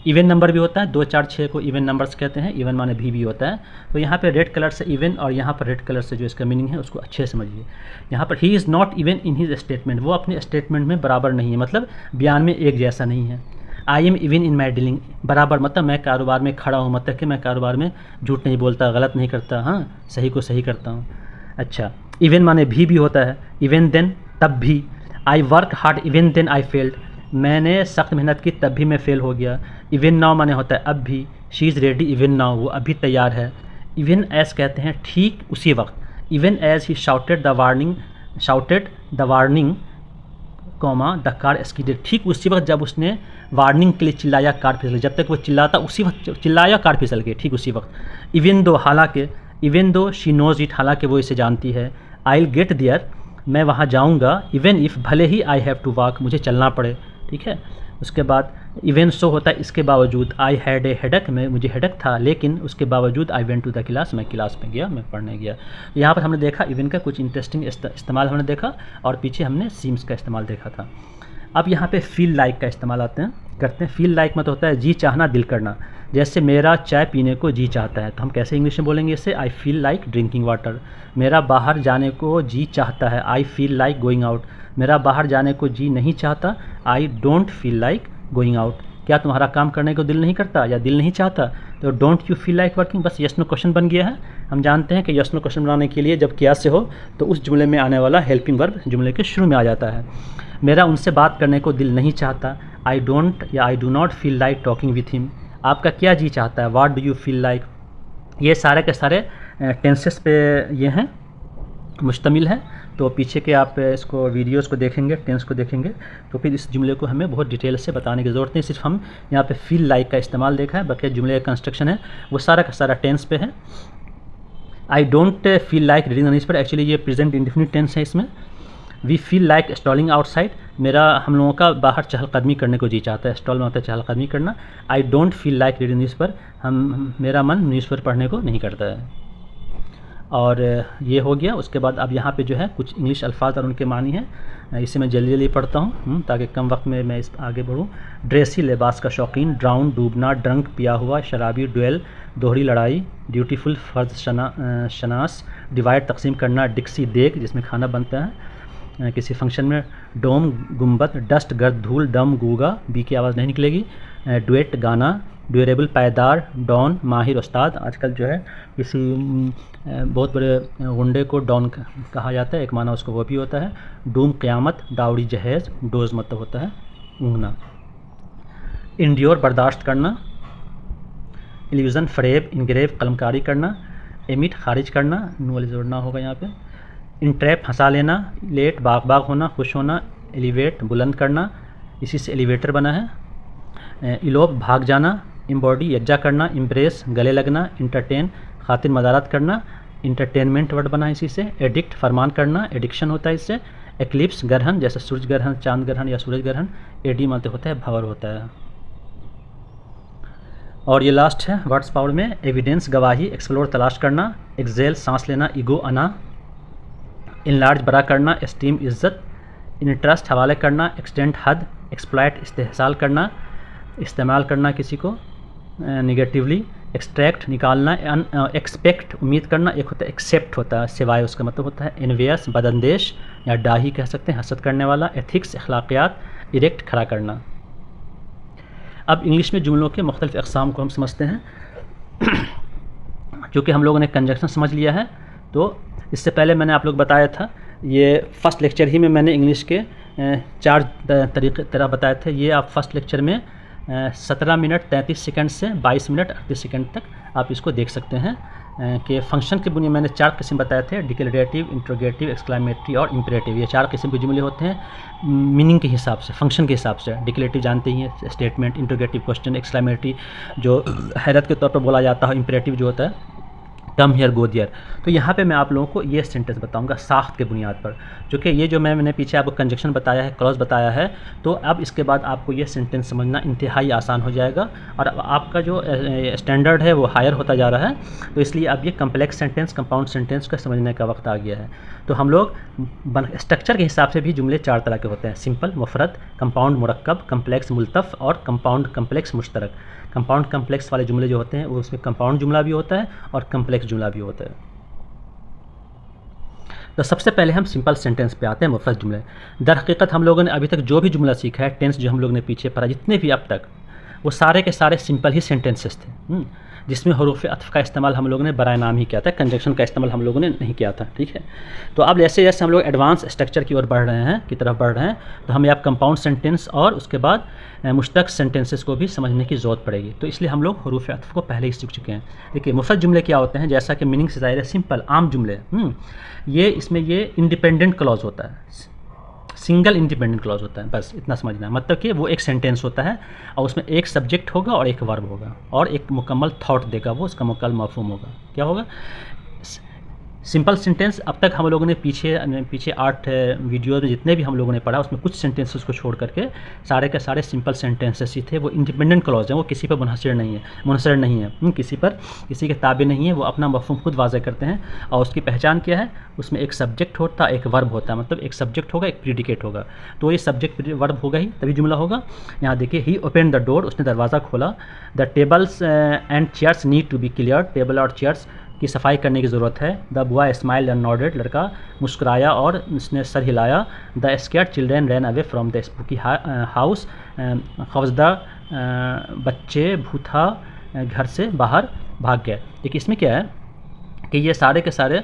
इवन नंबर भी होता है, 2 4 6 को इवन नंबर्स कहते हैं। इवन माने भी होता है। तो यहाँ पे रेड कलर से इवन और यहाँ पर रेड कलर से जो इसका मीनिंग है उसको अच्छे से समझिए। यहाँ पर he is not even in his statement, वो अपने स्टेटमेंट में बराबर नहीं है, मतलब बयान में एक जैसा नहीं है। I am even in my dealing, बराबर मतलब मैं कारोबार में खड़ा हूँ, मतलब कि मैं कारोबार में झूठ नहीं बोलता, गलत नहीं करता, हाँ सही को सही करता हूँ। अच्छा, इवन माने भी होता है। इवन देन, तब भी। I work hard even then I failed, मैंने सख्त मेहनत की तब भी मैं फेल हो गया। इवन नाउ माने होता है अब भी। She is ready even now, वो अभी तैयार है। इवन एज कहते हैं ठीक उसी वक्त। Even as he shouted the warning comma the car skidded, ठीक उसी वक्त जब उसने वार्निंग के लिए चिल्लाया कार फिसल गई। जब तक वो चिल्लाता उसी वक्त चिल्लाया कार फिसल गई, ठीक उसी वक्त। इवन दो, हालांकि। Even though she knows it, हालांकि वो इसे जानती है। आई विल गेट देयर, मैं वहाँ जाऊँगा। इवन इफ़, भले ही आई हैव टू वॉक, मुझे चलना पड़े। ठीक है, उसके बाद इवन सो होता है इसके बावजूद। आई हैड ए हेडक, में मुझे हेडक था, लेकिन उसके बावजूद I went to the class, मैं क्लास में गया, मैं पढ़ने गया। यहाँ पर हमने देखा इवन का कुछ इंटरेस्टिंग इस्तेमाल हमने देखा और पीछे हमने सीम्स का इस्तेमाल देखा था। अब यहाँ पे फील लाइक का इस्तेमाल करते हैं। फील लाइक मतलब होता है जी चाहना, दिल करना। जैसे मेरा चाय पीने को जी चाहता है, तो हम कैसे इंग्लिश में बोलेंगे इसे? I feel like drinking water. मेरा बाहर जाने को जी चाहता है, I feel like going out. मेरा बाहर जाने को जी नहीं चाहता, आई don't feel like going out. क्या तुम्हारा काम करने को दिल नहीं करता या दिल नहीं चाहता? तो don't you feel like working, बस यस नो क्वेश्चन बन गया है। हम जानते हैं कि यस नो क्वेश्चन बनाने के लिए जब क्या से हो तो उस जुमले में आने वाला हेल्पिंग वर्ब जुमले के शुरू में आ जाता है। मेरा उनसे बात करने को दिल नहीं चाहता, आई डोंट या I do not feel like talking with him. आपका क्या जी चाहता है? What do you feel like. ये सारे के सारे टेंसेस पे ये हैं, मुश्तमिल है। तो पीछे के आप इसको वीडियोस को देखेंगे, टेंस को देखेंगे, तो फिर इस जुमले को हमें बहुत डिटेल से बताने की ज़रूरत नहीं। सिर्फ हम यहाँ पे फील लाइक का इस्तेमाल देखा है, बाकी जुमले का कंस्ट्रक्शन है वो सारा का सारा टेंस पे है। I don't feel like reading the newspaper, actually ये प्रेजेंट इंडेफिनिट टेंस है इसमें। We feel like stalling outside, हम लोगों का बाहर चहलकदमी करने को जी चाहता है। स्टॉल में होता है चहलकदमी करना। आई don't feel like reading newspaper, मेरा मन न्यूज़पेपर पढ़ने को नहीं करता है। और ये हो गया। उसके बाद अब यहाँ पे जो है कुछ इंग्लिश अल्फाज और उनके मानी हैं, इसे मैं जल्दी जल्दी पढ़ता हूँ ताकि कम वक्त में मैं इस आगे बढ़ूँ। ड्रेसी, लिबास का शौकीन। ड्राउन, डूबना। ड्रंक, पिया हुआ। शराबी, ड्वेल, दोहरी लड़ाई। ब्यूटीफुल, फर्ज शनास। डिवाइड, तकसीम करना। डिक्सी, देग जिसमें खाना बनता है किसी फंक्शन में। डोम, गुम्बद। डस्ट, गर्द, धूल। डम, गूंगा, बी की आवाज़ नहीं निकलेगी। डुएट, गाना। ड्यूरेबल, पायदार। डॉन, माहिर, उस्ताद। आजकल जो है किसी बहुत बड़े गुंडे को डॉन कहा जाता है, एक माना उसको वो भी होता है। डूम, क़यामत। डाउरी, जहेज़। डोज मतलब होता है ऊँघना। इंड्योर, बर्दाश्त करना। इल्यूज़न, फ़रेब। इंग्रेव, कलमकारी करना। एमिट, खारिज करना, नू वाली जोड़ना होगा यहाँ पे। इंट्रैप, फंसा लेना। लेट, बाग होना, खुश होना। एलिवेट, बुलंद करना, इसी से एलिवेटर बना है। इलोप, भाग जाना। एम्बॉडी, यज्जा करना। इम्प्रेस, गले लगना। इंटरटेन, खातिर मदारत करना। इंटरटेनमेंट वर्ड बना है इसी से। एडिक्ट, फरमान करना, एडिक्शन होता है इससे। एक्लिप्स, ग्रहण, जैसे सूरज ग्रहण, चांद ग्रहण या सूरज ग्रहण। एडी मतलब होता है भंवर होता है। और ये लास्ट है वर्ड्स पावर में। एविडेंस, गवाही। एक्सप्लोर, तलाश करना। एक्सेल, सांस लेना। ईगो, अना। इनलार्ज, बड़ा करना। एस्टीम, इज्जत। इंटरेस्ट, हवाले करना। एक्सटेंड, हद। एक्सप्लॉइट, इस्तेहसाल करना, इस्तेमाल करना किसी को निगेटिवली। एक्सट्रैक्ट, निकालना। एक्सपेक्ट, उम्मीद करना। एक होता है एक्सेप्ट, होता है सिवाय, उसका मतलब होता है एनवियस, बदअंदेश या डाही कह सकते हैं, हसद करने वाला। एथिक्स, अखलाकियात। इरेक्ट, खड़ा करना। अब इंग्लिश में जुमलों के मुख्तलिफ अक़साम को हम समझते हैं। चूँकि हम लोगों ने कंजक्शन समझ लिया है तो इससे पहले मैंने आप लोग बताया था, ये फर्स्ट लेक्चर ही में मैंने इंग्लिश के 4 तरह बताए थे। ये आप फर्स्ट लेक्चर में 17 मिनट 33 सेकंड से 22 मिनट 38 सेकंड तक आप इसको देख सकते हैं कि फंक्शन के बुनियाद मैंने 4 किस्म बताए थे, डिक्लेरेटिव, इंट्रोगेटिव, एक्सक्लेमेटरी और इंपरेटिव। ये 4 किस्म के जुमले होते हैं मीनिंग के हिसाब से, फंक्शन के हिसाब से। डिक्लेरेटिव जानते ही हैं, स्टेटमेंट, इंट्रोगेटिव क्वेश्चन, एक्सक्लेमेटरी जो हैरत के तौर पर बोला जाता है, इंपरेटिव जो होता है कम हियर गो दियर। तो यहाँ पे मैं आप लोगों को ये सेंटेंस बताऊंगा साख्त के बुनियाद पर, जो कि ये जो मैंने पीछे आपको कंजक्शन बताया है, क्लॉज बताया है, तो अब इसके बाद आपको ये सेंटेंस समझना इंतहाई आसान हो जाएगा और अब आपका जो स्टैंडर्ड है वो हायर होता जा रहा है। तो इसलिए अब ये कम्प्लेक्स सेंटेंस, कंपाउंड सेंटेंस का समझने का वक्त आ गया है। तो हम लोग स्ट्रक्चर के हिसाब से भी जुमले 4 तरह के होते हैं, सिंपल, मुफरद, कंपाउंड मुरक्कब, कम्प्लेक्स मुल्तफ़ और कंपाउंड कम्प्लेक्स मुश्तरक। कंपाउंड कम्प्लेक्स वाले जुमले जो होते हैं वो उसमें कंपाउंड जुमला भी होता है और कम्प्लेक्स जुमला भी होता है। तो सबसे पहले हम सिंपल सेंटेंस पे आते हैं, मुफरद जुमले। दर हकीकत हम लोगों ने अभी तक जो भी जुमला सीखा है, टेंस जो हम लोग ने पीछे पढ़ा, जितने भी अब तक, वो सारे के सारे सिंपल ही सेंटेंसेस थे, जिसमें हरूफ अत्फ़ का इस्तेमाल हम लोगों ने बराए नाम ही किया था, कंजक्शन का इस्तेमाल हम लोगों ने नहीं किया था। ठीक है, तो अब जैसे जैसे हम लोग एडवांस स्ट्रक्चर की ओर बढ़ रहे हैं, की तरफ बढ़ रहे हैं, तो हमें अब कंपाउंड सेंटेंस और उसके बाद मुश्तरक सेंटेंसेस को भी समझने की ज़रूरत पड़ेगी। तो इसलिए हम लोग हरूफ अत्फ़ को पहले ही सीख चुके हैं। देखिए मुफरद जुमले क्या होते हैं, जैसा कि मीनिंग से ज़ाहिर है, सिंपल, आम जुमले। ये इसमें ये इंडिपेंडेंट क्लॉज होता है, सिंगल इंडिपेंडेंट क्लॉज होता है, बस इतना समझना है। मतलब कि वो एक सेंटेंस होता है और उसमें एक सब्जेक्ट होगा और एक वर्ब होगा और एक मुकम्मल थॉट देगा, वो उसका मुकम्मल मफ़हूम होगा। क्या होगा? Simple sentence. अब तक हम लोगों ने पीछे 8 वीडियो में जितने भी हम लोगों ने पढ़ा, उसमें कुछ सेंटेंसेस को छोड़ करके सारे के सारे सिंपल सेंटेंसेस ही थे। वो इंडिपेंडेंट क्लॉज हैं, वो किसी पर मुनहसर नहीं है, किसी के ताबे नहीं है, वो अपना मफ़हूम खुद वाज़ह करते हैं। और उसकी पहचान क्या है? उसमें एक सब्जेक्ट होता है, एक वर्ब होता है, मतलब एक सब्जेक्ट होगा, एक प्रीडिकेट होगा। तो ये सब्जेक्ट वर्ब होगा ही तभी जुमला होगा। यहाँ देखिए, ही ओपन द डोर, उसने दरवाज़ा खोला। The tables and chairs need to be clear, table और चेयर्स की सफाई करने की ज़रूरत है। The boy smiled and nodded, लड़का मुस्कुराया और उसने सर हिलाया। The scared children ran away from the spooky house, खौफजदा बच्चे भूथा घर से बाहर भाग गए। देखिए इसमें क्या है कि ये सारे के सारे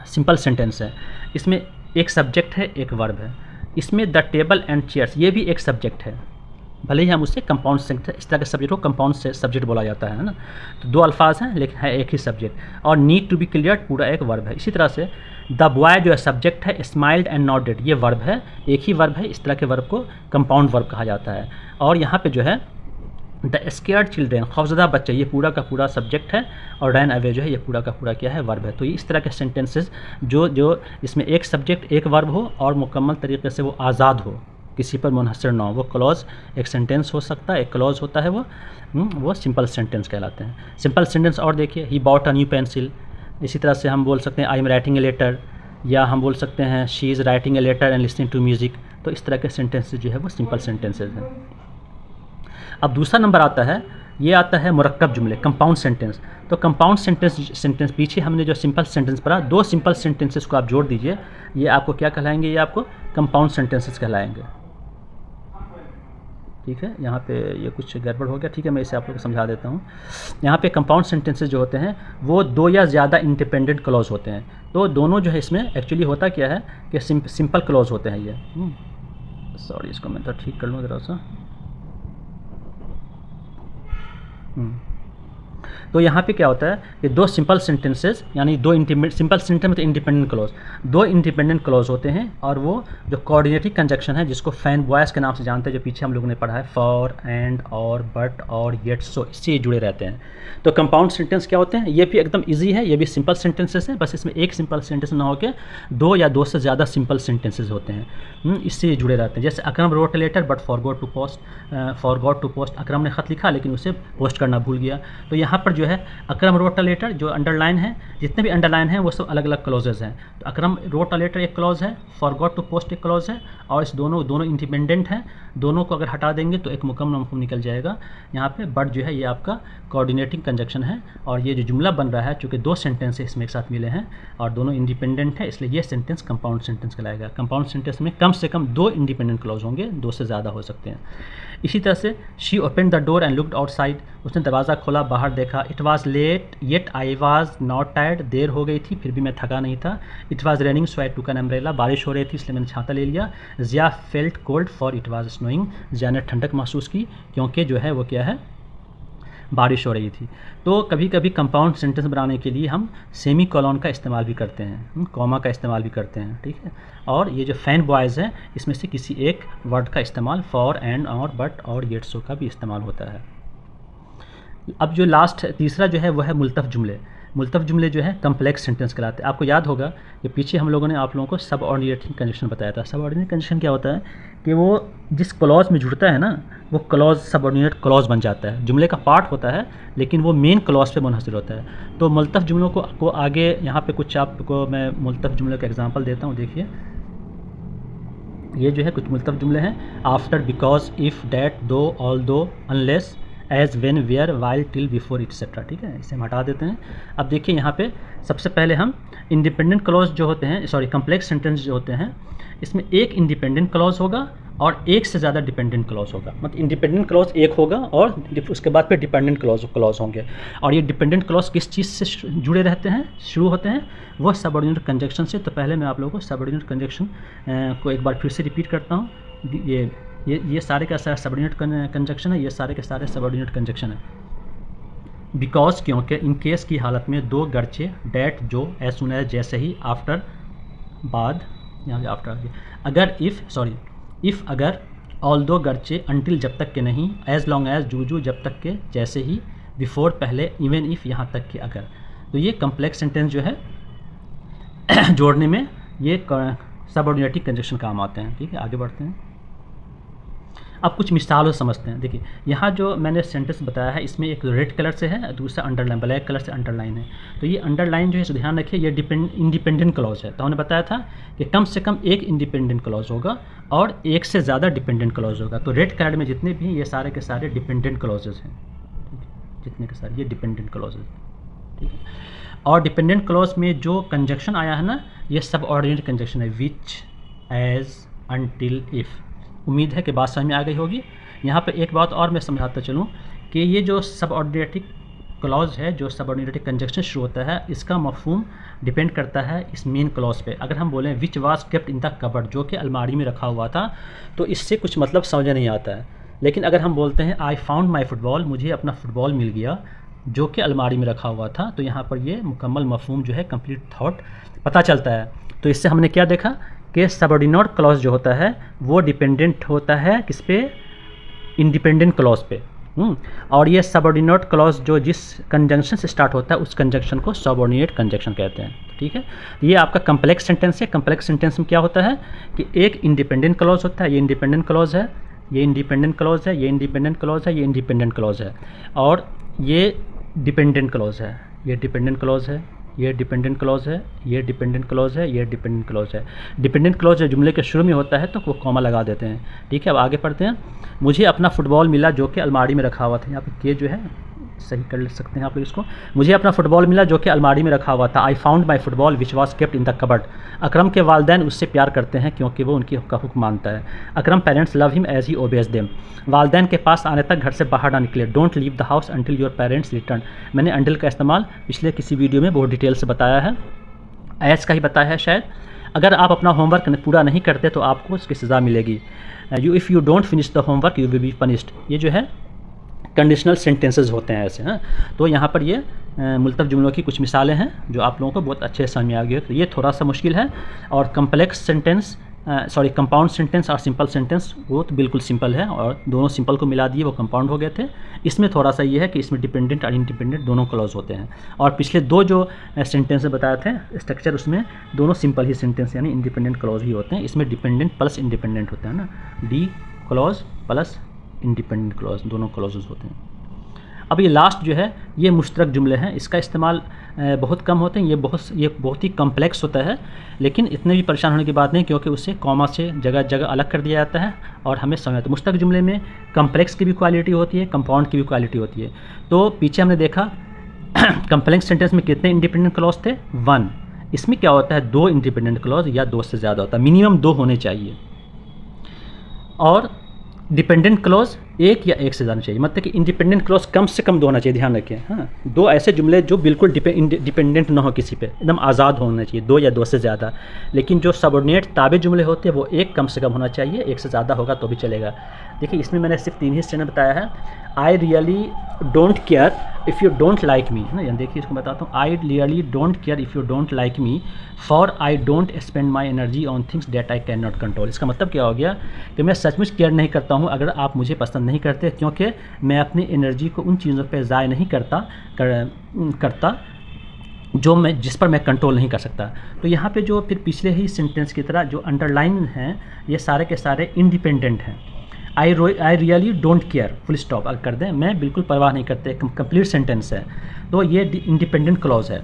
सिंपल सेंटेंस है। इसमें एक सब्जेक्ट है, एक वर्ब है। इसमें द टेबल एंड चेयर्स, ये भी एक सब्जेक्ट है, भले ही हम उससे कंपाउंड सेंटेंस, इस तरह के सब्जेक्ट को कंपाउंड से सब्जेक्ट बोला जाता है ना। तो 2 अल्फाज हैं लेकिन है एक ही सब्जेक्ट। और नीड टू बी क्लियर पूरा एक वर्ब है। इसी तरह से द बॉय जो है सब्जेक्ट है, स्माइल्ड एंड नॉडेड ये वर्ब है, एक ही वर्ब है। इस तरह के वर्ब को कंपाउंड वर्ब कहा जाता है। और यहाँ पे जो है द स्केयर्ड चिल्ड्रेन, खौफजदा बच्चे, ये पूरा का पूरा सब्जेक्ट है। और रैन अवे जो है ये पूरा का पूरा क्या है? वर्ब है। तो इस तरह के सेंटेंसेस जो इसमें एक सब्जेक्ट एक वर्ब हो और मुकम्मल तरीके से वो आज़ाद हो, किसी पर मुनहसर ना हो, वो क्लॉज एक सेंटेंस हो सकता है, एक क्लॉज होता है, वो सिंपल सेंटेंस कहलाते हैं। सिंपल सेंटेंस और देखिए, he bought a new pencil. इसी तरह से हम बोल सकते हैं I am writing a letter, या हम बोल सकते हैं she is writing a letter and listening to music. तो इस तरह के सेंटेंसेस जो है वो सिंपल सेंटेंसेज हैं। अब दूसरा नंबर आता है, ये आता है मुरक्कब जुमले, कंपाउंड सेंटेंस। तो कंपाउंड सेंटेंस पीछे हमने जो सिंपल सेंटेंस पढ़ा, 2 सिंपल सेंटेंसेस को आप जोड़ दीजिए, ये आपको क्या कहलाएंगे? ये आपको कंपाउंड सेंटेंसेस कहलाएंगे। ठीक है, यहाँ पे ये कुछ गड़बड़ हो गया। ठीक है, मैं इसे आप लोग को समझा देता हूँ। यहाँ पे कंपाउंड सेंटेंसेस जो होते हैं वो 2 या ज़्यादा इंडिपेंडेंट क्लॉज होते हैं। तो दोनों जो है इसमें एक्चुअली होता क्या है कि सिंपल क्लॉज होते हैं ये। सॉरी, इसको मैं तो ठीक कर लूँ ज़रा सा। तो यहाँ पे क्या होता है कि 2 सिंपल सेंटेंसेस, यानी 2 सिंपल सेंटेंस मतलब इंडिपेंडेंट क्लॉज, 2 इंडिपेंडेंट क्लॉज होते हैं। और वो जो कोऑर्डिनेटिव कंजक्शन है, जिसको फैन बॉयज़ के नाम से जानते हैं, जो पीछे हम लोगों ने पढ़ा है, फॉर, एंड, और, बट, और, येट, सो, इससे जुड़े रहते हैं। तो कंपाउंड सेंटेंस क्या होते हैं? ये भी एकदम ईजी है, ये भी सिंपल सेंटेंसेस हैं, बस इसमें एक सिंपल सेंटेंस ना होकर 2 या 2 से ज़्यादा सिंपल सेंटेंसेस होते हैं, इससे जुड़े रहते हैं। जैसे Akram wrote a letter but forgot to post, Akram ने ख़त लिखा लेकिन उसे पोस्ट करना भूल गया। तो यहाँ पर जो है अकरम रोट अ लेटर, जो अंडरलाइन है, जितने भी अंडरलाइन हैं वो सब अलग अलग क्लॉजेज हैं। तो अकरम रोट अ लेटर एक क्लॉज है, फॉरगॉट टू पोस्ट एक क्लॉज है, और इस दोनों इंडिपेंडेंट हैं। दोनों को अगर हटा देंगे तो एक मुकम्मल मफ़हूम निकल जाएगा। यहाँ पे बट जो है ये आपका कोऑर्डिनेटिंग कंजक्शन है। और ये जो जुमला बन रहा है, चूँकि 2 सेंटेंस इसमें एक साथ मिले हैं और दोनों इंडिपेंडेंट है, इसलिए ये सेंटेंस कंपाउंड सेंटेंस कहलाएगा। कंपाउंड सेंटेंस में कम से कम 2 इंडिपेंडेंट क्लॉज होंगे, 2 से ज़्यादा हो सकते हैं। इसी तरह से she open the door and looked outside, उसने दरवाज़ा खोला, बाहर देखा। It was late yet I was not tired, देर हो गई थी फिर भी मैं थका नहीं था। It was raining so I took an umbrella, बारिश हो रही थी इसलिए मैंने छाता ले लिया। Zia felt cold for it was snowing, Zia ने ठंडक महसूस की क्योंकि जो है वो क्या है, बारिश हो रही थी। तो कभी कभी कंपाउंड सेंटेंस बनाने के लिए हम सेमी कॉलन का इस्तेमाल भी करते हैं, कॉमा का इस्तेमाल भी करते हैं, ठीक है। और ये जो फैन बॉयज़ हैं इसमें से किसी एक वर्ड का इस्तेमाल फॉर, एंड, और, बट और येट सो का भी इस्तेमाल होता है। अब जो लास्ट तीसरा जो है वो है मुल्तफ जुमले। मुल्तफ जुमले जो है कम्प्लेक्स सेंटेंस कहलाते हैं। आपको याद होगा कि पीछे हम लोगों ने आप लोगों को सब ऑर्डिनेट कंजक्शन बताया था। सब ऑर्डिनेट कंजक्शन क्या होता है कि वो जिस क्लॉज में जुड़ता है ना, वो क्लॉज सब ऑर्डिनेट क्लॉज बन जाता है। जुमले का पार्ट होता है लेकिन वो मेन क्लॉज पे मुनहसर होता है। तो मुल्तफ जुमलों को आगे यहाँ पे कुछ आपको मैं मुल्तफ जुमले का एग्जांपल देता हूँ। देखिए ये जो है कुछ मुल्तफ जुमले हैं। After, because, if, that, though, although, unless, as, when, where, while, till, before, etcetera, ठीक है। इसे हम हटा देते हैं। अब देखिए यहाँ पे सबसे पहले हम इंडिपेंडेंट क्लॉज जो होते हैं, सॉरी कम्प्लेक्स सेंटेंस जो होते हैं, इसमें एक इंडिपेंडेंट क्लॉज होगा और एक से ज़्यादा डिपेंडेंट क्लॉज होगा। मतलब इंडिपेंडेंट क्लॉज एक होगा और उसके बाद फिर डिपेंडेंट क्लॉज होंगे। और ये डिपेंडेंट क्लॉज किस चीज़ से जुड़े रहते हैं, शुरू होते हैं, वो सबऑर्डिनेट कंजक्शन से। तो पहले मैं आप लोगों को सबऑर्डिनेट कंजक्शन को एक बार फिर से रिपीट करता हूँ। ये सारे का सारा सबऑर्डिनेट कंजक्शन है, ये सारे के सारे सबऑर्डिनेट कंजक्शन है। बिकॉज क्योंकि, इन केस की हालत में, दो गरचे, डैट जो, एज सुन एज जैसे ही, आफ्टर बाद, यहाँ पे आफ्टर आ गया, अगर, इफ़ अगर, ऑल दो गरचे, अनटिल जब तक के नहीं, एज लॉन्ग एज जूजू जब तक के जैसे ही, बिफोर पहले, इवन इफ़ यहाँ तक के अगर। तो ये कम्प्लेक्स सेंटेंस जो है जोड़ने में ये सबऑर्डिनेटिव कंजक्शन काम आते हैं, ठीक है। आगे बढ़ते हैं। अब कुछ मिसालों समझते हैं। देखिए यहाँ जो मैंने सेंटेंस बताया है इसमें एक रेड कलर से है, दूसरा अंडरलाइन, ब्लैक कलर से अंडरलाइन है। तो ये अंडरलाइन जो है ध्यान रखिए, ये इंडिपेंडेंट क्लॉज है। तो हमने बताया था कि कम से कम एक इंडिपेंडेंट क्लॉज होगा और एक से ज़्यादा डिपेंडेंट क्लॉज होगा। तो रेड कलर में जितने भी ये सारे के सारे डिपेंडेंट क्लॉजेज हैं, ठीक है, जितने के सारे ये डिपेंडेंट क्लॉजेज, ठीक है। और डिपेंडेंट क्लॉज में जो कंजक्शन आया है ना, ये सब ऑर्डिनेट कंजक्शन है, विच, एज, अनटिल, इफ़। उम्मीद है कि बात समझ में आ गई होगी। यहाँ पे एक बात और मैं समझाता चलूँ कि ये जो सबऑर्डिनेटिव क्लॉज है, जो सबऑर्डिनेटिव कंजक्शन शुरू होता है, इसका मफहूम डिपेंड करता है इस मेन क्लॉज पे। अगर हम बोलें which was kept in the cupboard, जो कि अलमारी में रखा हुआ था, तो इससे कुछ मतलब समझ नहीं आता है। लेकिन अगर हम बोलते हैं आई फाउंड माई फुटबॉल, मुझे अपना फुटबॉल मिल गया जो कि अलमारी में रखा हुआ था, तो यहाँ पर ये मुकम्मल मफहूम जो है, कंप्लीट थॉट पता चलता है। तो इससे हमने क्या देखा कि सबऑर्डिनेट क्लॉज जो होता है वो डिपेंडेंट होता है किस पे, इंडिपेंडेंट क्लॉज पे। और ये सबऑर्डिनेट क्लॉज जो जिस कंजंक्शन से स्टार्ट होता है उस कंजंक्शन को सबऑर्डिनेट कंजंक्शन कहते हैं, ठीक है। ये आपका कम्प्लेक्स सेंटेंस है। कम्प्लेक्स सेंटेंस में क्या होता है कि एक इंडिपेंडेंट क्लॉज होता है, ये इंडिपेंडेंट क्लॉज है, ये इंडिपेंडेंट क्लॉज है, ये इंडिपेंडेंट क्लॉज है, ये इंडिपेंडेंट क्लॉज है, और ये डिपेंडेंट क्लॉज है, ये डिपेंडेंट क्लॉज है, ये डिपेंडेंट क्लॉज है, ये डिपेंडेंट क्लॉज है, ये डिपेंडेंट क्लॉज है। डिपेंडेंट क्लॉज जो जुमले के शुरू में होता है तो वो कॉमा लगा देते हैं, ठीक है। अब आगे पढ़ते हैं। मुझे अपना फुटबॉल मिला जो कि अलमारी में रखा हुआ था, यहाँ पे के जो है सही कर सकते हैं आप लोग इसको। मुझे अपना फुटबॉल मिला जो कि अलमारी में रखा हुआ था। I found my football which was kept in the cupboard. Akram के वालदैन उससे प्यार करते हैं क्योंकि वो उनकी का हुक्म मानता है। Akram parents love him as he obeys them. वालदैन के पास आने तक घर से बाहर ना निकले। Don't leave the house until your parents return. मैंने अंटिल का इस्तेमाल पिछले किसी वीडियो में बहुत डिटेल से बताया है, एज का ही बताया है शायद। अगर आप अपना होमवर्क पूरा नहीं करते तो आपको उसकी सज़ा मिलेगी। If you don't finish the homework you will be punished. ये जो है कंडीशनल सेंटेंसेस होते हैं ऐसे, हैं। तो यहाँ पर ये मुल्तफ जुमलों की कुछ मिसालें हैं जो आप लोगों को बहुत अच्छे से समझ में आ गई है। तो ये थोड़ा सा मुश्किल है। और कम्प्लेक्स सेंटेंस कंपाउंड सेंटेंस और सिंपल सेंटेंस वो तो बिल्कुल सिंपल है, और दोनों सिंपल को मिला दिए वो कंपाउंड हो गए थे। इसमें थोड़ा सा ये है कि इसमें डिपेंडेंट और इंडिपेंडेंट दोनों क्लॉज होते हैं। और पिछले दो जो सेंटेंस बताए थे स्ट्रक्चर, उसमें दोनों सिंपल ही सेंटेंस यानी इंडिपेंडेंट क्लॉज ही होते हैं। इसमें डिपेंडेंट प्लस इंडिपेंडेंट होता है ना, D clause plus independent clause, दोनों क्लॉजेज होते हैं। अब ये लास्ट जो है ये मुश्तरक जुमले हैं, इसका इस्तेमाल बहुत कम होते हैं। ये बहुत ही कम्प्लेक्स होता है, लेकिन इतने भी परेशान होने की बात नहीं, क्योंकि उसे कॉमा से जगह जगह अलग कर दिया जाता है और हमें समझ आता है। मुश्तरक जुमले में कम्प्लेक्स की भी क्वालिटी होती है, कंपाउंड की भी क्वालिटी होती है। तो पीछे हमने देखा कम्प्लेक्स सेंटेंस में कितने इंडिपेंडेंट क्लॉज थे, 1। इसमें क्या होता है, 2 इंडिपेंडेंट क्लॉज या 2 से ज़्यादा होता है, मिनिमम 2 होने चाहिए। और डिपेंडेंट क्लॉज एक या एक से ज़्यादा चाहिए, मतलब कि इंडिपेंडेंट क्लॉज कम से कम 2 होना चाहिए, ध्यान रखें। हाँ, 2 ऐसे जुमले जो बिल्कुल डिपेंडेंट ना हो किसी पे, एकदम आज़ाद होना चाहिए, 2 या 2 से ज़्यादा। लेकिन जो सबऑर्डिनेट ताबे जुमले होते हैं वो एक कम से कम होना चाहिए, एक से ज़्यादा होगा तो भी चलेगा। देखिए इसमें मैंने सिर्फ 3 ही स्टेटमेंट बताया है। I really don't care if you don't like me, है ना। देखिए इसको बताता हूँ, I really don't care if you don't like me, for I don't spend my energy on things that I can not control. इसका मतलब क्या हो गया कि मैं सचमुच केयर नहीं करता हूँ अगर आप मुझे पसंद नहीं करते, क्योंकि मैं अपनी एनर्जी को उन चीज़ों पर ज़ाय नहीं करता जो मैं जिस पर मैं कंट्रोल नहीं कर सकता। तो यहाँ पे जो फिर पिछले ही सेंटेंस की तरह जो अंडरलाइन हैं ये सारे के सारे इंडिपेंडेंट हैं। I really don't care full stop अगर कर दें, मैं बिल्कुल परवाह नहीं करते, कंप्लीट सेंटेंस है, तो ये इंडिपेंडेंट क्लॉज है।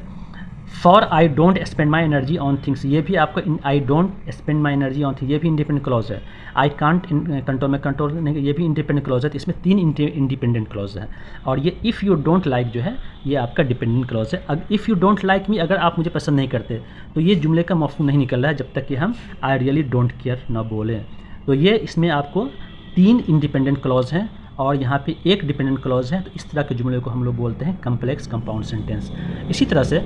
For I don't spend my energy on things, ये भी आपको I don't spend my energy on things, ये भी इंडिपेंडेंट क्लॉज है। आई कांट कंट्रोल, मैं कंट्रोल नहीं, ये भी इंडिपेंडेंट क्लॉज है। तो इसमें 3 इंडिपेंडेंट क्लॉज हैं। और ये इफ़ यू डोंट लाइक जो है ये आपका डिपेंडेंट क्लॉज है। If you don't like me, अगर आप मुझे पसंद नहीं करते तो ये जुमले का मफहूम नहीं निकल रहा है जब तक कि हम आई रियली डोंट केयर ना बोलें। तो ये इसमें आपको 3 इंडिपेंडेंट क्लॉज हैं और यहाँ पे एक डिपेंडेंट क्लॉज है। तो इस तरह के जुमले को हम लोग बोलते हैं कम्प्लेक्स कंपाउंड सेंटेंस। इसी तरह से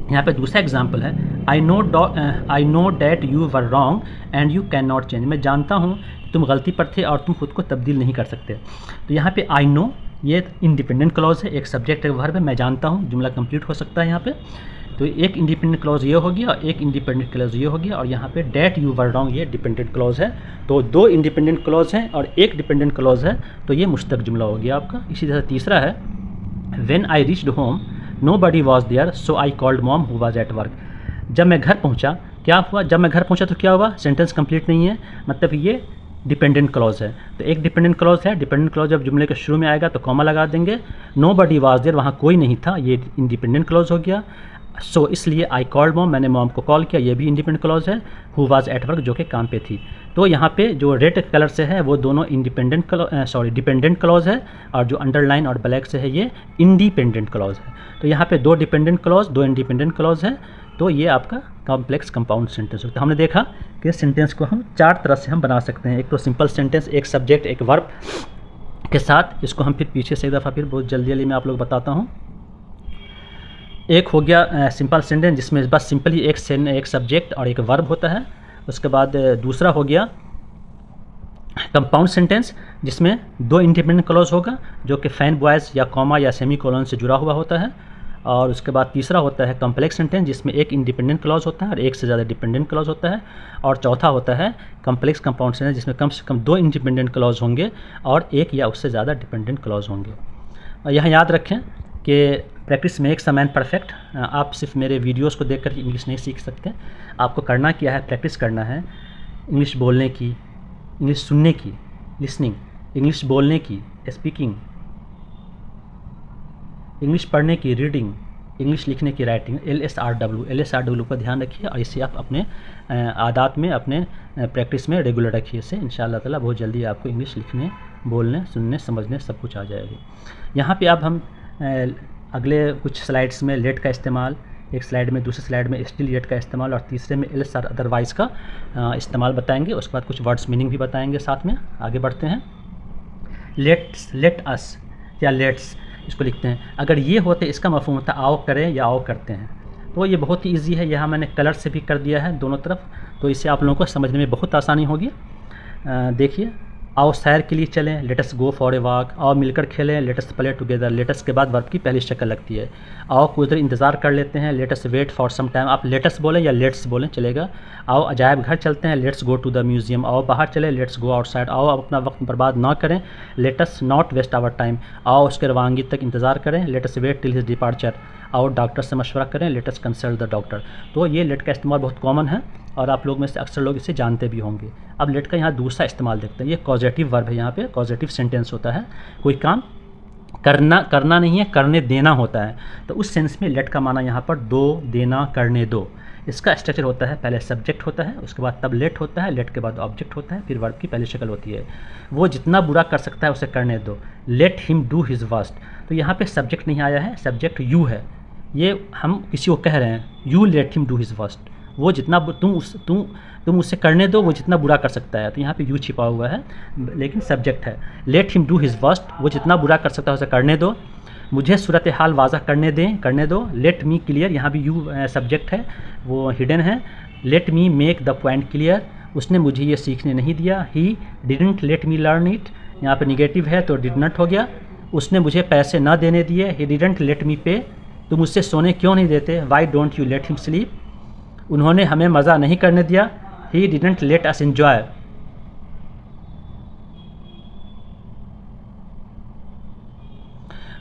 यहाँ पे दूसरा एग्जाम्पल है, I know that you were wrong and you can not change, मैं जानता हूँ तुम गलती पर थे और तुम खुद को तब्दील नहीं कर सकते। तो यहाँ पे आई नो ये इंडिपेंडेंट क्लॉज है, एक सब्जेक्ट एक वर्ब है, मैं जानता हूँ, जुमला कंप्लीट हो सकता है यहाँ पे। तो एक इंडिपेंडेंट क्लॉज ये हो गया और एक इंडिपेंडेंट क्लॉज ये हो गया, और यहाँ पे डैट यू वर रॉन्ग ये डिपेंडेंट क्लॉज है। तो 2 इंडिपेंडेंट क्लॉज हैं और एक डिपेंडेंट क्लॉज है, तो ये मुश्तक जुमला हो गया आपका। इसी तरह तीसरा है, when I reached home nobody was there so I called mom who was at work. जब मैं घर पहुँचा क्या हुआ, जब मैं घर पहुँचा तो क्या हुआ, सेंटेंस कंप्लीट नहीं है, मतलब ये डिपेंडेंट क्लॉज है। तो एक डिपेंडेंट क्लॉज है, डिपेंडेंट क्लॉज जब जुमले के शुरू में आएगा तो कॉमा लगा देंगे। नोबडी वॉज देयर, वहाँ कोई नहीं था, ये इंडिपेंडेंट क्लॉज हो गया। सो इसलिए आई कॉल्ड मॉम, मैंने मॉम को कॉल किया, ये भी इंडिपेंडेंट क्लॉज है। हु वाज एट वर्क, जो कि काम पे थी। तो यहाँ पे जो रेड कलर से है वो दोनों डिपेंडेंट क्लॉज है, और जो अंडरलाइन और ब्लैक से है ये इंडिपेंडेंट क्लॉज है। तो यहाँ पे 2 डिपेंडेंट क्लॉज 2 इंडिपेंडेंट क्लॉज है। तो ये आपका कॉम्प्लेक्स कंपाउंड सेंटेंस होता है। हमने देखा कि सेंटेंस को हम 4 तरह से हम बना सकते हैं। एक तो सिंपल सेंटेंस, एक सब्जेक्ट एक वर्ब के साथ। इसको हम फिर पीछे से एक दफ़ा फिर बहुत जल्दी मैं आप लोग बताता हूँ। एक हो गया सिंपल सेंटेंस जिसमें बस सिंपली एक सब्जेक्ट और एक वर्ब होता है। उसके बाद दूसरा हो गया कंपाउंड सेंटेंस जिसमें 2 इंडिपेंडेंट क्लॉज होगा जो कि फैन बॉयज़ या कॉमा या सेमी कोलन से जुड़ा हुआ होता है। और उसके बाद तीसरा होता है कॉम्प्लेक्स सेंटेंस जिसमें एक इंडिपेंडेंट क्लॉज होता है और एक से ज़्यादा डिपेंडेंट क्लॉज होता है। और चौथा होता है कॉम्प्लेक्स कंपाउंड सेंटेंस जिसमें कम से कम 2 इंडिपेंडेंट क्लॉज होंगे और एक या उससे ज़्यादा डिपेंडेंट क्लॉज होंगे। और यहाँ याद रखें कि practice makes a man perfect. आप सिर्फ मेरे वीडियोस को देखकर इंग्लिश नहीं सीख सकते, आपको करना क्या है, प्रैक्टिस करना है। इंग्लिश बोलने की, इंग्लिश सुनने की लिसनिंग, इंग्लिश बोलने की स्पीकिंग, इंग्लिश पढ़ने की रीडिंग, इंग्लिश लिखने की राइटिंग। LSRW का ध्यान रखिए और इसे आप अपने आदत में अपने प्रैक्टिस में रेगुलर रखिए। इससे इंशाअल्लाह ताला बहुत जल्दी आपको इंग्लिश लिखने, बोलने, सुनने, समझने सब कुछ आ जाएगी। यहाँ पे अब हम अगले कुछ स्लाइड्स में लेट का इस्तेमाल, एक स्लाइड में, दूसरे स्लाइड में स्टिल लेट का इस्तेमाल और तीसरे में एल्स और अदरवाइज़ का इस्तेमाल बताएंगे। उसके बाद कुछ वर्ड्स मीनिंग भी बताएंगे साथ में। आगे बढ़ते हैं। लेट अस या लेट्स इसको लिखते हैं। अगर ये होते इसका मफहूम होता आओ करें या आओ करते हैं। तो ये बहुत ही ईजी है, यहाँ मैंने कलर से भी कर दिया है दोनों तरफ, तो इससे आप लोगों को समझने में बहुत आसानी होगी। देखिए, आओ सैर के लिए चलें, let's go for a walk. आओ मिलकर खेलें, लेटस प्ले टुगेदर। लेटस के बाद वर्ब की पहली शक्ल लगती है। आओ कुछ देर इंतज़ार कर लेते हैं, let's wait for some time. आप लेटस बोलें या लेट्स बोलें चलेगा। आओ अजायब घर चलते हैं, let's go to the museum. आओ बाहर चलें, लेट्स गो आउटसाइड। आओ आप अपना वक्त बर्बाद ना करें, let's not waste our time. आओ उसके रवानगी तक इंतज़ार करें, let's wait till his departure. आओ डॉक्टर से मशवरा करें, लेटस कंसल्ट द डॉक्टर। तो ये लेट का इस्तेमाल बहुत कॉमन है और आप लोग में से अक्सर लोग इसे जानते भी होंगे। अब लेट का यहाँ दूसरा इस्तेमाल देखते हैं। ये कॉजेटिव वर्ब है, यहाँ पे कॉजेटिव सेंटेंस होता है। कोई काम करना नहीं है, करने देना होता है। तो उस सेंस में लेट का माना यहाँ पर दो, देना, करने दो। इसका स्ट्रक्चर होता है, पहले सब्जेक्ट होता है, उसके बाद तब लेट होता है, लेट के बाद ऑब्जेक्ट होता है, फिर वर्ब की पहली शक्ल होती है। वो जितना बुरा कर सकता है उसे करने दो, let him do his worst. तो यहाँ पे सब्जेक्ट नहीं आया है, सब्जेक्ट यू है। ये हम किसी को कह रहे हैं, you let him do his worst, वो जितना तुम उससे करने दो वो जितना बुरा कर सकता है। तो यहाँ पे यू छिपा हुआ है लेकिन सब्जेक्ट है। Let him do his worst, वो जितना बुरा कर सकता है उसे करने दो। मुझे सूरत हाल वाज़ह करने दो। लेट मी क्लियर, यहाँ भी यू सब्जेक्ट है, वो हिडन है। Let me make the point clear, उसने मुझे ये सीखने नहीं दिया। He didn't let me learn it, यहाँ पे निगेटिव है तो डिड नॉट हो गया। उसने मुझे पैसे ना देने दिए। ही डिडंट लेट मी पे, तुम मुझसे सोने क्यों नहीं देते। Why don't you let him sleep, उन्होंने हमें मज़ा नहीं करने दिया। He didn't let us enjoy.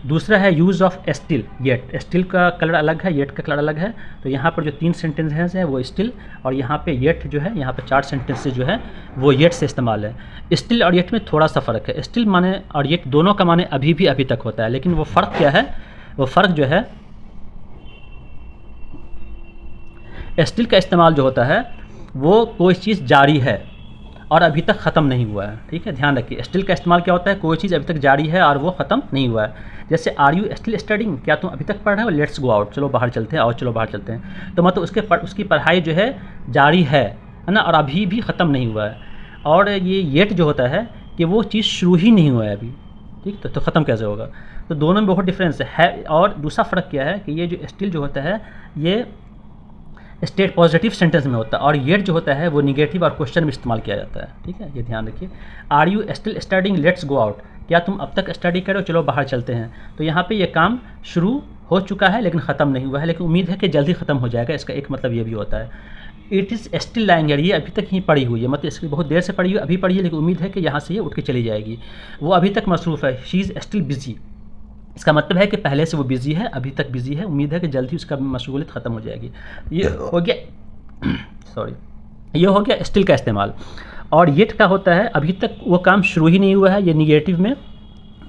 दूसरा है use of still yet, still का कलर अलग है, येट का कलर अलग है। तो यहाँ पर जो 3 सेंटेंसेस हैं वो स्टिल, और यहाँ पे येट जो है, यहाँ पे 4 सेंटेंसेस जो है वो येट से इस्तेमाल है। स्टिल और येट में थोड़ा सा फ़र्क है। स्टिल माने और येट दोनों का माने अभी भी अभी तक होता है, लेकिन वो फ़र्क क्या है, वो फ़र्क जो है स्टिल का इस्तेमाल जो होता है वो कोई चीज़ जारी है और अभी तक ख़त्म नहीं हुआ है। ठीक है, ध्यान रखिए। स्टिल का इस्तेमाल क्या होता है, कोई चीज़ अभी तक जारी है और वो ख़त्म नहीं हुआ है। जैसे आर यू स्टिल स्टडिंग, क्या तुम अभी तक पढ़ रहे हो। लेट्स गो आउट, चलो बाहर चलते हैं, और चलो बाहर चलते हैं। तो मतलब उसकी पढ़ाई जो है जारी है ना, और अभी भी ख़त्म नहीं हुआ है। और ये येट जो होता है कि वो चीज़ शुरू ही नहीं हुआ है अभी। ठीक, तो ख़त्म कैसे होगा। तो दोनों में बहुत डिफरेंस है। और दूसरा फ़र्क क्या है कि ये जो स्टिल जो होता है ये स्टेट पॉजिटिव सेंटेंस में होता है, और येट जो होता है वो निगेटिव और क्वेश्चन में इस्तेमाल किया जाता है। ठीक है, ये ध्यान रखिए। Are you still studying, let's go out, क्या तुम अब तक स्टडी करो, चलो बाहर चलते हैं। तो यहाँ पे ये काम शुरू हो चुका है लेकिन ख़त्म नहीं हुआ है, लेकिन उम्मीद है कि जल्दी ख़त्म हो जाएगा। इसका एक मतलब ये भी होता है। It is still lying here, ये अभी तक ही पड़ी हुई है, मतलब इसकी बहुत देर से पड़ी हुई, अभी पड़ी है, लेकिन उम्मीद है कि यहाँ से ये उठ के चली जाएगी। वो अभी तक मसरूफ़ है। शी इज़ स्टिल बिजी, इसका मतलब है कि पहले से वो बिज़ी है, अभी तक बिज़ी है, उम्मीद है कि जल्दी उसका मशगूलियत ख़त्म हो जाएगी। ये हो गया सॉरी, ये हो गया स्टिल का इस्तेमाल। और येट का होता है अभी तक वो काम शुरू ही नहीं हुआ है, ये निगेटिव में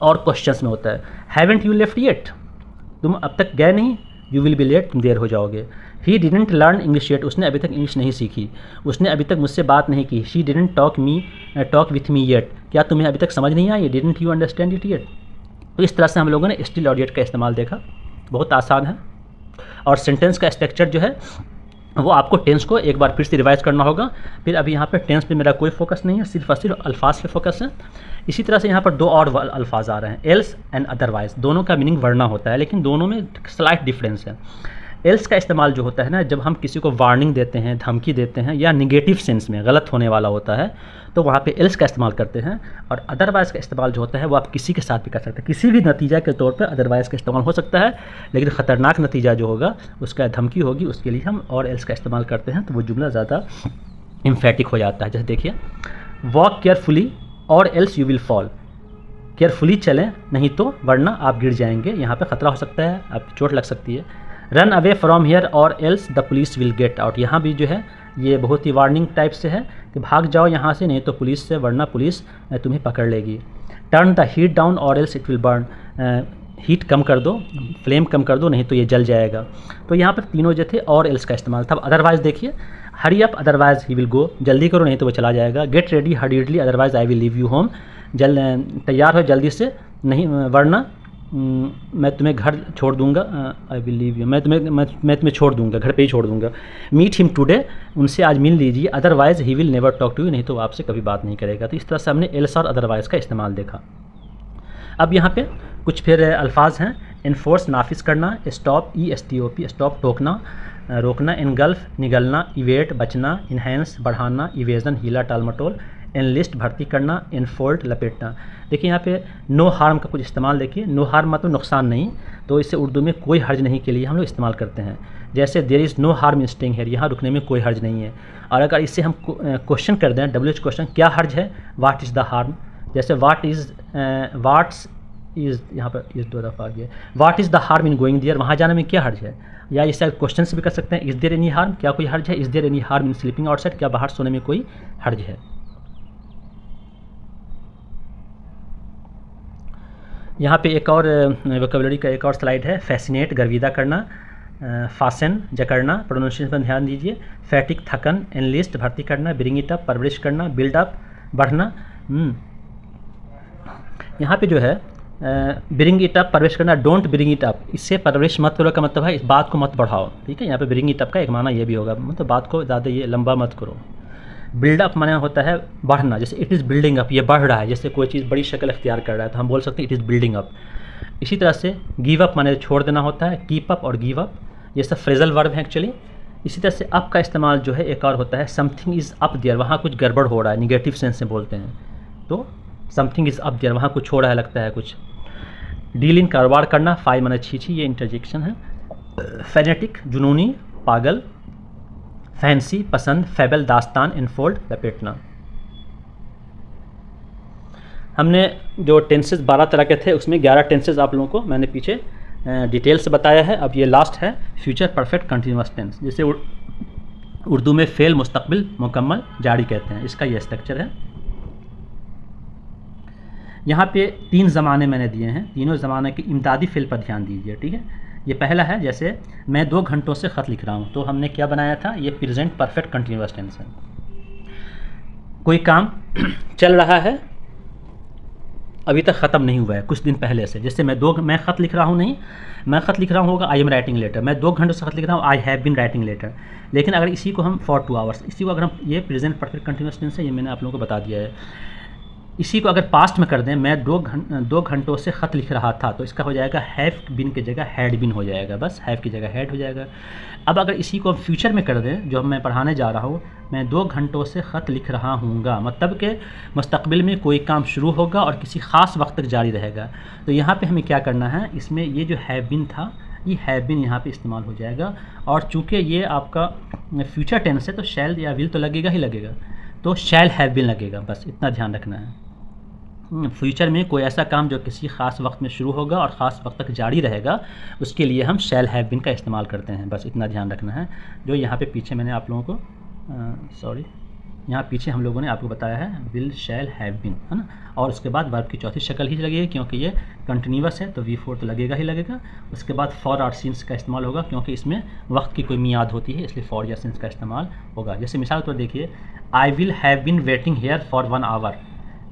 और क्वेश्चंस में होता है। हैवेंट यू लेफ्ट येट, तुम अब तक गए नहीं, यू विल बी लेट, तुम देर हो जाओगे। He didn't learn English yet, उसने अभी तक इंग्लिश नहीं सीखी, उसने अभी तक मुझसे बात नहीं की। She didn't talk with me yet, क्या तुम्हें अभी तक समझ नहीं आई, didn't you understand it yet. तो इस तरह से हम लोगों ने स्टिल और येट का इस्तेमाल देखा, बहुत आसान है। और सेंटेंस का स्ट्रक्चर जो है वो आपको टेंस को एक बार फिर से रिवाइज करना होगा। फिर अभी यहाँ पर टेंस पे मेरा कोई फोकस नहीं है, सिर्फ और सिर्फ अल्फाज पे फोकस है। इसी तरह से यहाँ पर 2 और अल्फाज आ रहे हैं, एल्स एंड अदरवाइज। दोनों का मीनिंग वरना होता है, लेकिन दोनों में स्लाइट डिफरेंस है। एल्स का इस्तेमाल जो होता है ना, जब हम किसी को वार्निंग देते हैं, धमकी देते हैं, या निगेटिव सेंस में गलत होने वाला होता है, तो वहाँ पे एल्स का इस्तेमाल करते हैं। और अदरवाइज़ का इस्तेमाल जो होता है वो आप किसी के साथ भी कर सकते हैं, किसी भी नतीजा के तौर पर अदरवाइज़ का इस्तेमाल हो सकता है, लेकिन ख़तरनाक नतीजा जो होगा उसका धमकी होगी, उसके लिए हम और एल्स का इस्तेमाल करते हैं, तो वो जुमला ज़्यादा इम्फेटिक हो जाता है। जैसे देखिए, वॉक केयरफुली और else you will fall, carefully चलें नहीं तो वरना आप गिर जाएंगे, यहाँ पे ख़तरा हो सकता है, आपकी चोट लग सकती है। रन अवे फ्रॉम हियर और else the police will get out, यहाँ भी जो है ये बहुत ही वार्निंग टाइप से है कि भाग जाओ यहाँ से, नहीं तो पुलिस से, वरना पुलिस तुम्हें पकड़ लेगी। टर्न द हीट डाउन और else it will burn, heat कम कर दो, फ्लेम कम कर दो, नहीं तो ये जल जाएगा। तो यहाँ पर तीनों जो थे और एल्स का इस्तेमाल था। अदरवाइज़ देखिए, hurry up otherwise he will go, जल्दी करो नहीं तो वो चला जाएगा। Get ready हरीडली otherwise I will leave you home, तैयार हो जल्दी से, नहीं वरना मैं तुम्हें घर छोड़ दूंगा। आई विल लीव यू, मैं तुम्हें छोड़ दूंगा, घर पे ही छोड़ दूंगा। मीट हिम टुडे, उनसे आज मिल लीजिए। Otherwise he will never talk to you, नहीं तो आपसे कभी बात नहीं करेगा। तो इस तरह से हमने एल्स और अदरवाइज़ का इस्तेमाल देखा। अब यहाँ पे कुछ फिर अल्फाज हैं। इन्फोर्स नाफिज करना, स्टॉप ESTOP स्टॉप टोकना, रोकना। इनगल्फ निगलना, इवेट बचना, इन्हेंस बढ़ाना, इवेजन हीला टालमटोल, एनलिस्ट भर्ती करना, इनफोल्ड लपेटना। देखिए यहाँ पे नो हार्म का कुछ इस्तेमाल देखिए, नो हार्म मतलब नुकसान नहीं, तो इसे उर्दू में कोई हर्ज नहीं के लिए हम लोग इस्तेमाल करते हैं। जैसे there is no harm in staying here, यहाँ रुकने में कोई हर्ज नहीं है। और अगर इससे हम क्वेश्चन कर दें, WH क्वेश्चन, क्या हर्ज है, व्हाट इज़ द हार्म। जैसे वाट्स इज़, यहाँ पर इस 2 दफ़ा आ गया, what is the harm in going there, वहाँ जाने में क्या हर्ज है। या इससे क्वेश्चन से भी कर सकते हैं, इज़ देयर एनी हार्म, क्या कोई हर्ज है। Is there any harm in sleeping outside, क्या बाहर सोने में कोई हर्ज है। यहाँ पे एक और वोकैबुलरी का एक और स्लाइड है। फैसिनेट गर्विदा करना, फासन जकड़ना, प्रोनाउंसिएशन पर ध्यान दीजिए। फैटिक थकन, एनलिस्ट भर्ती करना, ब्रिंग इट अप परवरिश करना, बिल्ड अप बढ़ना। यहाँ पे जो है ब्रिंग इट अप, परवरिश करना, डोंट ब्रिंग इट अप, इससे परवरिश मत करो का मतलब है इस बात को मत बढ़ाओ, ठीक है। यहाँ पे ब्रिंग इट अप का एक माना ये भी होगा, मतलब बात को ज़्यादा ये लंबा मत करो। बिल्डअप माने होता है बढ़ना, जैसे इट इज़ बिल्डिंग अप, ये बढ़ रहा है, जैसे कोई चीज़ बड़ी शक्ल अख्तियार कर रहा है तो हम बोल सकते हैं इट इज़ बिल्डिंग अप। इसी तरह से गिव अप माने छोड़ देना होता है, कीप अप और गिव अप, ये सब फ्रेजल वर्ब है एक्चुअली। इसी तरह से अप का इस्तेमाल जो है एक और होता है, समथिंग इज़ अप देयर, वहाँ कुछ गड़बड़ हो रहा है, निगेटिव सेंस से बोलते हैं तो समथिंग इज़ अप देयर, वहाँ कुछ हो रहा है, लगता है कुछ। डील इन कारोबार करना, फाई माने छी, ये इंटरजेक्शन है। फेनेटिक जुनूनी, पागल। फैंसी पसंद, फेबल दास्तान, इनफोल्ड लपेटना। हमने जो टेंसेस 12 तरह के थे उसमें 11 टेंसेस आप लोगों को मैंने पीछे डिटेल से बताया है। अब ये लास्ट है फ्यूचर परफेक्ट कंटिन्यूअस टेंस, जिसे उर्दू में फेल मुस्तकबिल मुकम्मल जारी कहते हैं, इसका ये स्ट्रक्चर है। यहाँ पे 3 ज़माने मैंने दिए हैं, तीनों ज़माने के इमदादी फेल पर ध्यान दीजिए, ठीक है। ये पहला है, जैसे मैं 2 घंटों से ख़त लिख रहा हूँ, तो हमने क्या बनाया था, ये प्रेजेंट परफेक्ट कंटिन्यूअस टेंस है। कोई काम चल रहा है, अभी तक ख़त्म नहीं हुआ है, कुछ दिन पहले से, जैसे मैं ख़त लिख रहा हूँ, नहीं मैं ख़त लिख रहा हूँ होगा आई एम राइटिंग लेटर, मैं 2 घंटों से ख़त लिख रहा हूँ I have been writing letter. लेकिन अगर इसी को हम फॉर 2 आवर्स, इसी को अगर हम, ये प्रेजेंट परफेक्ट कंटिन्यूअस टेंस है, ये मैंने आप लोगों को बता दिया है। इसी को अगर पास्ट में कर दें, मैं 2 घंटों से ख़त लिख रहा था, तो इसका हो जाएगा हैव बिन की जगह हैड बिन हो जाएगा, बस हैव की जगह हैड हो जाएगा। अब अगर इसी को फ्यूचर में कर दें, जो मैं पढ़ाने जा रहा हूँ, मैं 2 घंटों से ख़त लिख रहा हूँगा, मतलब कि मुस्तक़बिल में कोई काम शुरू होगा और किसी ख़ास वक्त तक जारी रहेगा। तो यहाँ पे हमें क्या करना है, इसमें ये जो हैव बिन था, ये हैव बिन यहाँ पे इस्तेमाल हो जाएगा। और चूँकि ये आपका फ्यूचर टेंस है तो शैल या विल तो लगेगा ही लगेगा, तो शैल हैव बिन लगेगा, बस इतना ध्यान रखना है। फ्यूचर में कोई ऐसा काम जो किसी ख़ास वक्त में शुरू होगा और ख़ास वक्त तक जारी रहेगा, उसके लिए हम शैल हैव बिन का इस्तेमाल करते हैं, बस इतना ध्यान रखना है। जो यहाँ पे पीछे मैंने आप लोगों को यहाँ पीछे हम लोगों ने आपको बताया है विल शैल हैव बिन, है ना। और उसके बाद वर्ब की चौथी शक्ल ही लगेगी, क्योंकि ये कंटिन्यूअस है तो V4 तो लगेगा ही लगेगा। उसके बाद फॉर और सिंस का इस्तेमाल होगा, क्योंकि इसमें वक्त की कोई मियाद होती है, इसलिए फॉर या सिंस का इस्तेमाल होगा। जैसे मिसाल के तौर देखिए, I will have been waiting here for 1 hour,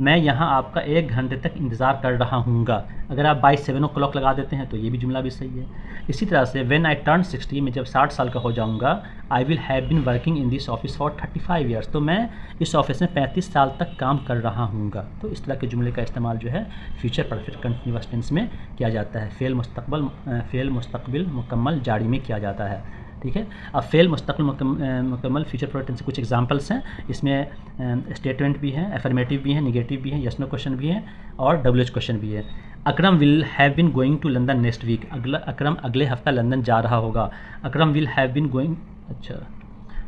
मैं यहाँ आपका 1 घंटे तक इंतज़ार कर रहा हूँगा। अगर आप बाय 7 o'clock लगा देते हैं तो ये भी जुमला भी सही है। इसी तरह से व्हेन आई टर्न 60, मैं जब 60 साल का हो जाऊँगा, आई will have been working in this office for 35 years, तो मैं इस ऑफिस में 35 साल तक काम कर रहा हूँगा। तो इस तरह के जुमले का इस्तेमाल जो है फ्यूचर परफेक्ट कंटिन्यूअस टेंस में किया जाता है, फेल मुस्तकबिल मुकम्मल जारी में किया जाता है, ठीक है। अब फेल मुस्तकबिल मुकम्मल फ्यूचर परफेक्ट टेंस से कुछ एग्जांपल्स हैं, इसमें स्टेटमेंट भी हैं, एफर्मेटिव भी हैं, निगेटिव भी हैं, यस नो क्वेश्चन भी हैं और WH क्वेश्चन भी है। Akram will have been going to London next week, Akram अगले हफ्ता लंदन जा रहा होगा। Akram will have been going, अच्छा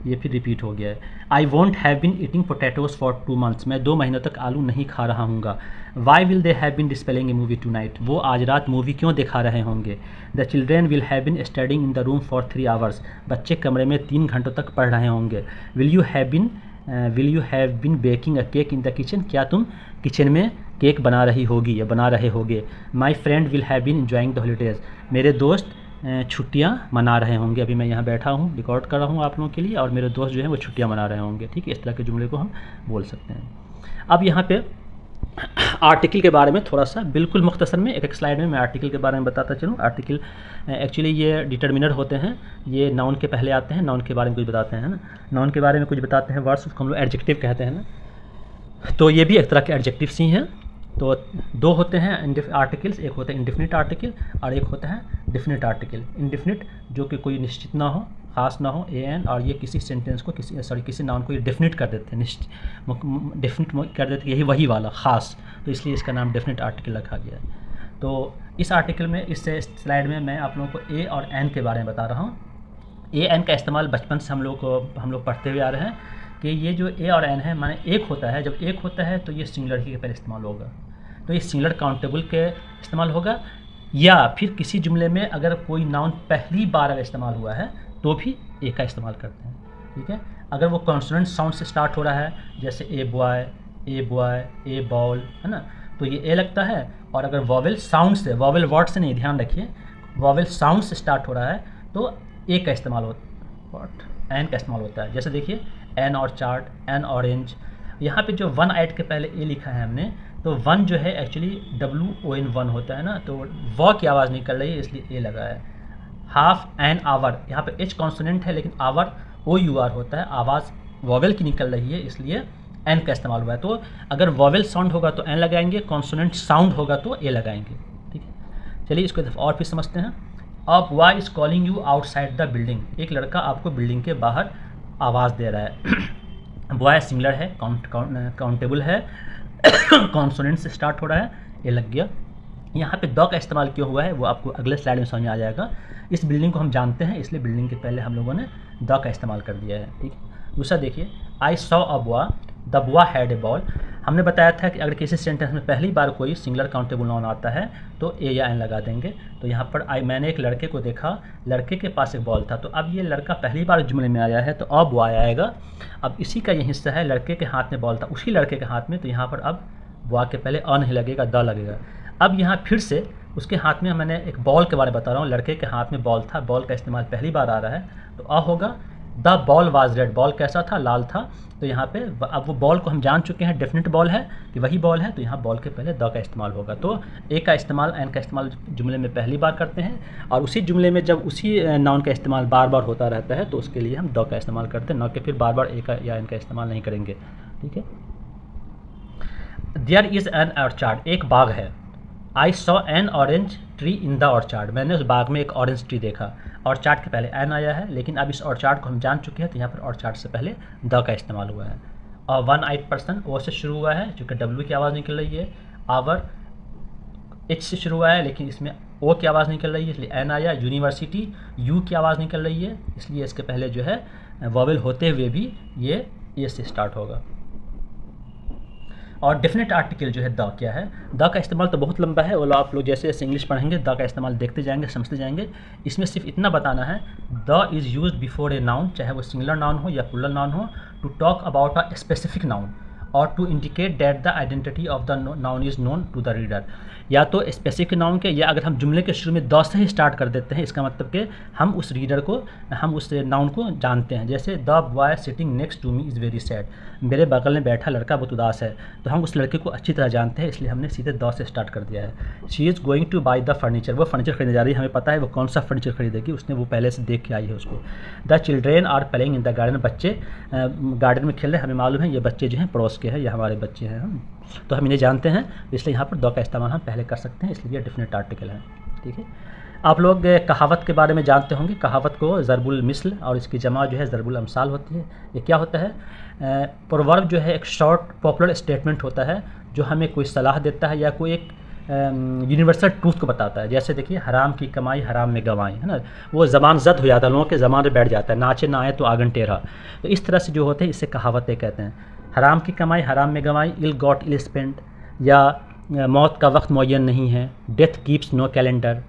ये फिर रिपीट हो गया है। I won't have been eating potatoes for 2 months, मैं 2 महीनों तक आलू नहीं खा रहा हूँगा। Why will they have been displaying a movie tonight, वो आज रात मूवी क्यों दिखा रहे होंगे। The children will have been studying in the room for 3 hours, बच्चे कमरे में 3 घंटों तक पढ़ रहे होंगे। Will you have been baking a cake in the kitchen, क्या तुम किचन में केक बना रही होगी या बना रहे होगे। My friend will have bin enjoying the holidays, मेरे दोस्त छुट्टियां मना रहे होंगे। अभी मैं यहाँ बैठा हूँ, रिकॉर्ड कर रहा हूँ आप लोगों के लिए, और मेरे दोस्त जो हैं वो छुट्टियां मना रहे होंगे, ठीक है। इस तरह के जुमले को हम बोल सकते हैं। अब यहाँ पे आर्टिकल के बारे में थोड़ा सा बिल्कुल मुख्तसर में एक स्लाइड में मैं आर्टिकल के बारे में बताता चलूँ। आर्टिकल एक्चुअली ये डिटर्मिनर होते हैं, ये नाउन के पहले आते हैं, नाउन के बारे में कुछ बताते हैं ना, नाउन के बारे में कुछ बताते हैं, वर्ड्स उसको हम लोग एडजेक्टिव कहते हैं ना, तो ये भी एक तरह के एडजेक्टिव्स ही हैं। तो 2 होते हैं आर्टिकल्स, एक होता है इंडिफिनिट आर्टिकल और एक होता है डिफिनिट आर्टिकल। इंडिफिनिट जो कि कोई निश्चित ना हो, ख़ास ना हो, AN, और ये किसी सेंटेंस को किसी नाउन को ये डेफिनिट कर देते हैं, डेफिनिट कर देते हैं, यही वही वाला ख़ास, तो इसलिए इसका नाम डेफिनिट आर्टिकल रखा गया है। तो इस आर्टिकल में, इस स्लाइड में मैं आप लोगों को A और N के बारे में बता रहा हूँ। AN का इस्तेमाल बचपन से हम लोग पढ़ते हुए आ रहे हैं कि ये जो A और N है, माने एक होता है, जब एक होता है तो ये सिंगुलर ही के पहले इस्तेमाल होगा, तो ये सिंगुलर काउंटेबल के इस्तेमाल होगा। या फिर किसी जुमले में अगर कोई नाउन पहली बार अगर इस्तेमाल हुआ है तो भी A का इस्तेमाल करते हैं, ठीक है। अगर वो कॉन्सोनेंट साउंड से स्टार्ट हो रहा है, जैसे ए बॉय, ए बॉल, है ना, तो ये A लगता है। और अगर वॉवेल साउंड से, वॉवेल वर्ड से नहीं, ध्यान रखिए, वॉवेल साउंड से स्टार्ट हो रहा है तो A का इस्तेमाल N का इस्तेमाल होता है। जैसे देखिए एन और चार्ट, एन ऑरेंज, यहाँ पे जो 1 8 के पहले A लिखा है हमने, तो वन जो है एक्चुअली WON होता है ना, तो व की आवाज़ निकल रही है इसलिए ए लगा है। हाफ एन आवर, यहाँ पे एच कॉन्सोनेंट है लेकिन आवर OUR होता है, आवाज़ वॉवेल की निकल रही है इसलिए एन का इस्तेमाल हुआ है। तो अगर वॉवेल साउंड होगा तो एन लगाएंगे, कॉन्सोनेंट साउंड होगा तो ए लगाएंगे। ठीक है, चलिए इसको और फिर समझते हैं। अब why is calling you outside the building, एक लड़का आपको बिल्डिंग के बाहर आवाज़ दे रहा है। बॉय सिंगुलर है, काउंटेबल है, कॉन्सोनेंट से स्टार्ट हो रहा है, ये लग गया। यहाँ पे द का इस्तेमाल क्यों हुआ है वो आपको अगले स्लाइड में समझ में आ जाएगा। इस बिल्डिंग को हम जानते हैं इसलिए बिल्डिंग के पहले हम लोगों ने द का इस्तेमाल कर दिया है। ठीक है, दूसरा देखिए, I saw a boy, the boy had a ball. हमने बताया था कि अगर किसी सेंटेंस में पहली बार कोई सिंगुलर काउंटेबल नाउन आता है तो ए या एन लगा देंगे। तो यहाँ पर मैंने एक लड़के को देखा, लड़के के पास एक बॉल था, तो अब ये लड़का पहली बार जुमले में आया है तो अब बॉय आएगा। अब इसी का ये हिस्सा है, लड़के के हाथ में बॉल था, उसी लड़के के हाथ में, तो यहाँ पर अब बॉय के पहले अ नहीं लगेगा, द लगेगा। अब यहाँ फिर से उसके हाथ में, मैंने एक बॉल के बारे में बता रहा हूँ, लड़के के हाथ में बॉल था, बॉल का इस्तेमाल पहली बार आ रहा है तो अ होगा। The ball was red, ball कैसा था, लाल था, तो यहाँ पे अब वो बॉल को हम जान चुके हैं डेफिनेट बॉल है कि वही बॉल है, तो यहाँ बॉल के पहले द का इस्तेमाल होगा। तो ए का इस्तेमाल, एन का इस्तेमाल जुमले में पहली बार करते हैं, और उसी जुमले में जब उसी नाउन का इस्तेमाल बार बार होता रहता है तो उसके लिए हम द का इस्तेमाल करते हैं, न कि फिर बार बार ए का या एन का इस्तेमाल नहीं करेंगे। ठीक है, देयर इज़ एन ऑर्चार्ड, एक बाग है। I saw an orange tree in the orchard, मैंने उस बाग में एक ऑरेंज ट्री देखा। ऑर्चार्ड के पहले एन आया है, लेकिन अब इस ऑर्चार्ड को हम जान चुके हैं तो यहाँ पर ऑर्चार्ड से पहले द का इस्तेमाल हुआ है। और वन आइट पर्सन ओ से शुरू हुआ है क्योंकि डब्ल्यू की आवाज़ निकल रही है। आवर एच से शुरू हुआ है लेकिन इसमें ओ की आवाज़ निकल रही है इसलिए एन आया। यूनिवर्सिटी यू की आवाज़ निकल रही है इसलिए इसके पहले जो है वॉवेल होते हुए भी ये ए से स्टार्ट होगा। और डेफिनेट आर्टिकल जो है द क्या है, द का इस्तेमाल तो बहुत लंबा है, वो आप लोग जैसे जैसे इंग्लिश पढ़ेंगे द का इस्तेमाल देखते जाएंगे, समझते जाएंगे। इसमें सिर्फ इतना बताना है, the is used before a noun, चाहे वो सिंगुलर नाउन हो या प्लूरल नाउन हो, to talk about a specific noun और to indicate that the identity of the noun is known to the reader. या तो स्पेसिफिक नाउन के, या अगर हम जुमले के शुरू में द से ही स्टार्ट कर देते हैं इसका मतलब कि हम उस रीडर को, हम उस नाउन को जानते हैं। जैसे the boy sitting next to me is very sad, मेरे बगल में बैठा लड़का बहुत उदास है, तो हम उस लड़के को अच्छी तरह जानते हैं इसलिए हमने सीधे द से स्टार्ट कर दिया है। She is going two by the furniture, वो फर्नीचर खरीदने जा रही है, हमें पता है वो कौन सा फर्नीचर खरीदेगी, उसने वो पहले से देख के आई है उसको। The children are playing in the garden, बच्चे गार्डन में खेल रहे हैं, हमें मालूम है ये बच्चे जो हैं पड़ोस के हैं, ये हमारे बच्चे हैं, तो हम इन्हें जानते हैं, इसलिए यहाँ पर द का इस्तेमाल हम पहले कर सकते हैं, इसलिए डेफिनेट आर्टिकल है। ठीक है, आप लोग कहावत के बारे में जानते होंगे, कहावत को ज़रबुल मिसल और इसकी जमा जो है ज़रबुल अमसाल होती है। ये क्या होता है, प्रोवर्ब जो है एक शॉर्ट पॉपुलर स्टेटमेंट होता है जो हमें कोई सलाह देता है या कोई एक यूनिवर्सल ट्रूथ को बताता है। जैसे देखिए, हराम की कमाई हराम में गंवाई, है ना, वो ज़बान जद हो जाता है, लोगों के ज़बान में बैठ जाता है, नाचे ना आए तो आंगन टेढ़ा। तो इस तरह से जो होते हैं इसे कहावतें कहते हैं। हराम की कमाई हराम में गंवाई, इल गॉट इल स्पेंड, या मौत का वक्त मुअय्यन नहीं है, डेथ कीप्स नो कैलेंडर,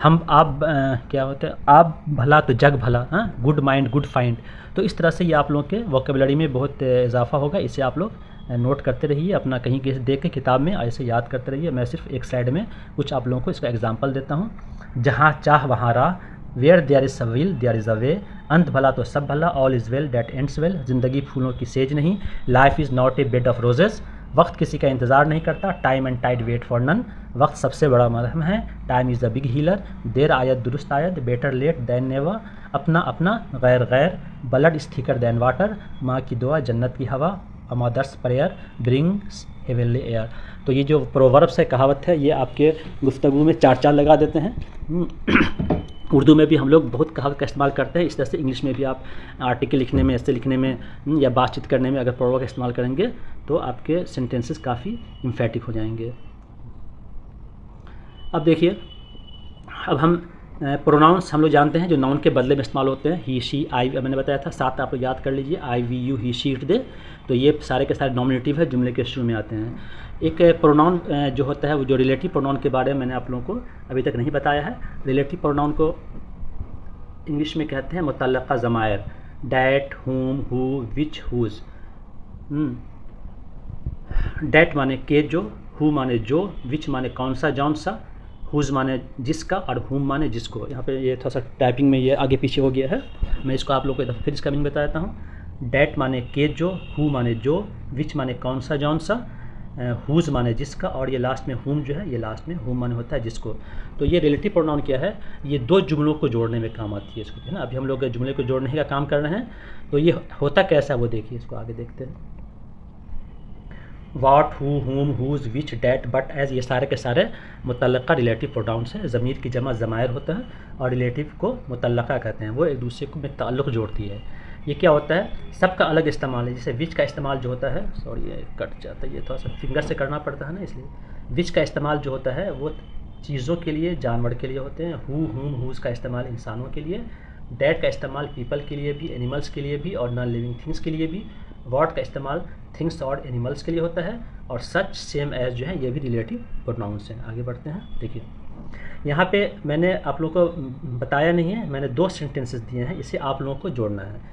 हम आप क्या होता है, आप भला तो जग भला, हाँ, गुड माइंड गुड फाइंड। तो इस तरह से ये आप लोगों के वोकेबलरी में बहुत इजाफा होगा, इसे आप लोग नोट करते रहिए, अपना कहीं किसी देख के किताब में ऐसे याद करते रहिए। मैं सिर्फ एक साइड में कुछ आप लोगों को इसका एग्जांपल देता हूँ। जहाँ चाह वहाँ राह, where there is a will there is a way, अंत भला तो सब भला, all is well that ends well, ज़िंदगी फूलों की सेज नहीं, life is not a bed of roses, वक्त किसी का इंतज़ार नहीं करता, time and tide wait for none, वक्त सबसे बड़ा मरहम है, time is the big healer, देर आयत दुरुस्त आयत, बेटर लेट दैन नेवर, अपना अपना गैर गैर, blood is thicker than water, माँ की दुआ जन्नत की हवा, a mother's prayer brings heavenly air. तो ये जो प्रोवर्ब्स है, कहावत है, ये आपके गुफ्तगू में चार चार लगा देते हैं। उर्दू में भी हम लोग बहुत कहावत का इस्तेमाल करते हैं, इस तरह से इंग्लिश में भी आप आर्टिकल लिखने में, ऐसे लिखने में या बातचीत करने में अगर प्रोवर्ब का इस्तेमाल करेंगे तो आपके सेंटेंसेस काफ़ी इम्फेटिक हो जाएंगे। अब देखिए, अब हम प्रोनाउंस हम लोग जानते हैं जो नाउन के बदले में इस्तेमाल होते हैं, ही शी आई, मैंने बताया था 7 आप लोग याद कर लीजिए, I we you he she it they, तो ये सारे के सारे नॉमिनेटिव है, जुमले के शुरू में आते हैं। एक प्रोनाउन जो होता है वो जो रिलेटिव प्रोनाउन के बारे में मैंने आप लोगों को अभी तक नहीं बताया है। रिलेटिव प्रोनाउन को इंग्लिश में कहते हैं मुतल्लक़ा ज़मायर, डैट, हुम, हु, विच, हुज़। डैट माने के जो, हु माने जो, विच माने कौन सा जौन सा, हुज़ माने जिसका, और हुम माने जिसको। यहाँ पे ये थोड़ा सा टाइपिंग में ये आगे पीछे हो गया है, मैं इसको आप लोगों को फिर इसका मीनिंग बता देता हूँ। डैट माने के जो, हु माने जो, विच माने कौन सा जौन सा, हुज माने जिसका, और ये लास्ट में हुम जो है, ये लास्ट में हुम माने होता है जिसको। तो ये रिलेटिव प्रोनाउन क्या है, ये दो जुमलों को जोड़ने में काम आती है इसको, है ना। अभी हम लोग जुमले को जोड़ने का काम कर रहे हैं, तो ये होता कैसा है वो देखिए, इसको आगे देखते हैं। What, who, whom, whose, which, that, but, as, ये सारे के सारे मुतल्लका रिलेटिव प्रोनाउंस हैं। ज़मीर की जमा ज़मायर होता है और रिलेटिव को मुतल्लका कहते हैं, वो एक दूसरे को में ताल्लुक़ जोड़ती है। ये क्या होता है, सबका अलग इस्तेमाल है। जैसे विच का इस्तेमाल जो होता है, सॉरी ये कट जाता है, ये थोड़ा सा फिंगर से करना पड़ता है ना, इसलिए विच का इस्तेमाल जो होता है वो चीज़ों के लिए, जानवर के लिए होते हैं। हु, हुम, हुज का इस्तेमाल इंसानों के लिए। डैट का इस्तेमाल पीपल के लिए भी, एनिमल्स के लिए भी और नॉन लिविंग थिंग्स के लिए भी। वॉट का इस्तेमाल थिंग्स और एनिमल्स के लिए होता है। और सच, सेम एज जो है ये भी रिलेटिव प्रोनाउंस हैं। आगे बढ़ते हैं। देखिए यहाँ पे मैंने आप लोगों को बताया नहीं है, मैंने दो सेंटेंसेस दिए हैं, इसे आप लोगों को जोड़ना है।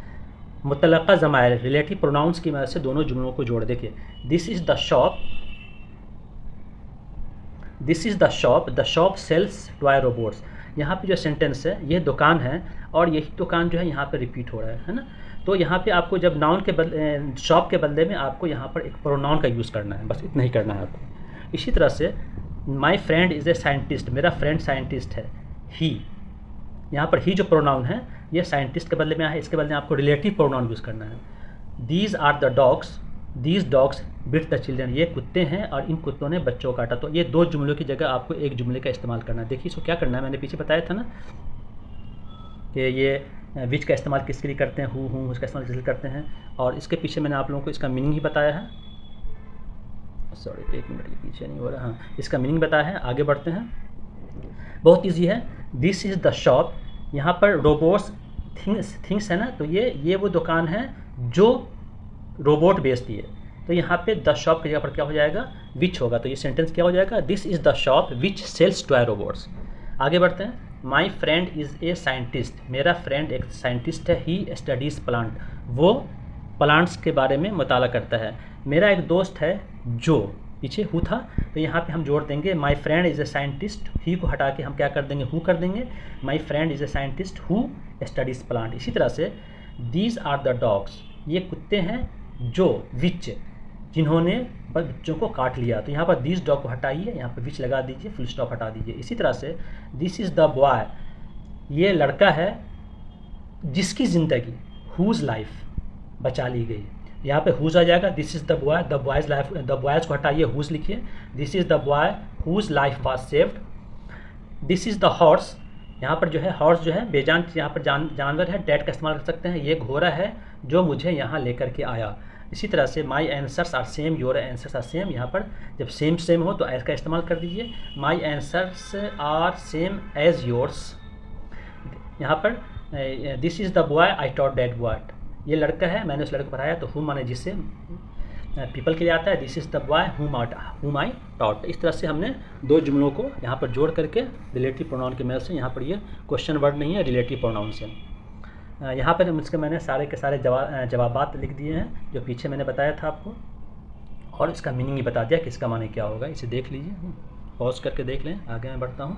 मुतल्लका ज़मायर रिलेटिव प्रोनाउंस की मदद से दोनों जुमलों को जोड़। देखिए this is the shop, this is the shop, the shop sells toy robots. यहाँ पे जो सेंटेंस है ये दुकान है, और यही दुकान जो है यहाँ पे रिपीट हो रहा है ना। तो यहाँ पे आपको जब नाउन के बदले, शॉप के बदले में आपको यहाँ पर एक प्रोनाउन का यूज़ करना है, बस इतना ही करना है आपको। इसी तरह से माई फ्रेंड इज़ ए साइंटिस्ट, मेरा फ्रेंड साइंटिस्ट है। ही, यहाँ पर ही जो प्रोनाउन है ये साइंटिस्ट के बदले में आया है, इसके बदले में आपको रिलेटिव प्रोनाउन यूज़ करना है। These are the dogs, these dogs bit the children, ये कुत्ते हैं और इन कुत्तों ने बच्चों को काटा। तो ये दो जुमलों की जगह आपको एक जुमले का इस्तेमाल करना है। देखिए इसको क्या करना है, मैंने पीछे बताया था ना कि ये विच का इस्तेमाल किसके लिए करते हैं, हु, हुम, उसका इस्तेमाल किसके लिए करते हैं, और इसके पीछे मैंने आप लोगों को इसका मीनिंग ही बताया है। सॉरी एक मिनट, ये पीछे नहीं हो रहा, हाँ इसका मीनिंग बताया है। आगे बढ़ते हैं, बहुत ईजी है। दिस इज़ द शॉप, यहाँ पर रोबोट्स थिंग्स है ना, तो ये वो दुकान है जो रोबोट बेचती है। तो यहाँ पे द शॉप की जगह पर क्या हो जाएगा, विच होगा। तो ये सेंटेंस क्या हो जाएगा, this is the shop which sells toy robots. आगे बढ़ते हैं। My friend is a scientist, मेरा फ्रेंड एक साइंटिस्ट है। ही स्टडीज़ प्लांट, वो प्लांट्स के बारे में मुताला करता है। मेरा एक दोस्त है जो, पीछे हु था तो यहाँ पे हम जोड़ देंगे my friend is a scientist, he को हटा के हम क्या कर देंगे, हु कर देंगे। My friend is a scientist who studies plant. इसी तरह से दीज आर द डॉग्स, ये कुत्ते हैं जो, विच, जिन्होंने बच्चों को काट लिया। तो यहाँ पर दिस डॉग को हटाइए, यहाँ पर विच लगा दीजिए, फुल स्टॉप हटा दीजिए। इसी तरह से दिस इज़ द बॉय, ये लड़का है जिसकी ज़िंदगी, हुज लाइफ, बचा ली गई। यहाँ पे हुज आ जाएगा, this is the boy, the boy's life, the boy's को हटाइए, हुज लिखिए। This is the boy whose life was saved. This is the horse, यहाँ पर जो है हॉर्स जो है बेजान, यहाँ पर जानवर है, डैट का इस्तेमाल कर सकते हैं। ये घोड़ा है जो मुझे यहाँ लेकर के आया। इसी तरह से my answers are same, your answers are same, यहाँ पर जब सेम सेम हो तो एज का इस्तेमाल कर दीजिए। My answers are same as yours. यहाँ पर this is the boy I taught that boy, ये लड़का है मैंने उस लड़के को पढ़ाया। तो हुम माने जिससे पीपल के लिए आता है। दिस इज़ द बॉय हुम आई टॉट। इस तरह से हमने दो जुमलों को यहाँ पर जोड़ करके रिलेटिव प्रोनाउन की मदद से, यहाँ पर ये क्वेश्चन वर्ड नहीं है, रिलेटिव प्रोनाउन से। यहाँ पर इसके मैंने सारे के सारे जवाबात लिख दिए हैं जो पीछे मैंने बताया था आपको, और इसका मीनिंग ही बता दिया कि इसका माने क्या होगा। इसे देख लीजिए, पॉज करके देख लें। आगे मैं बढ़ता हूँ।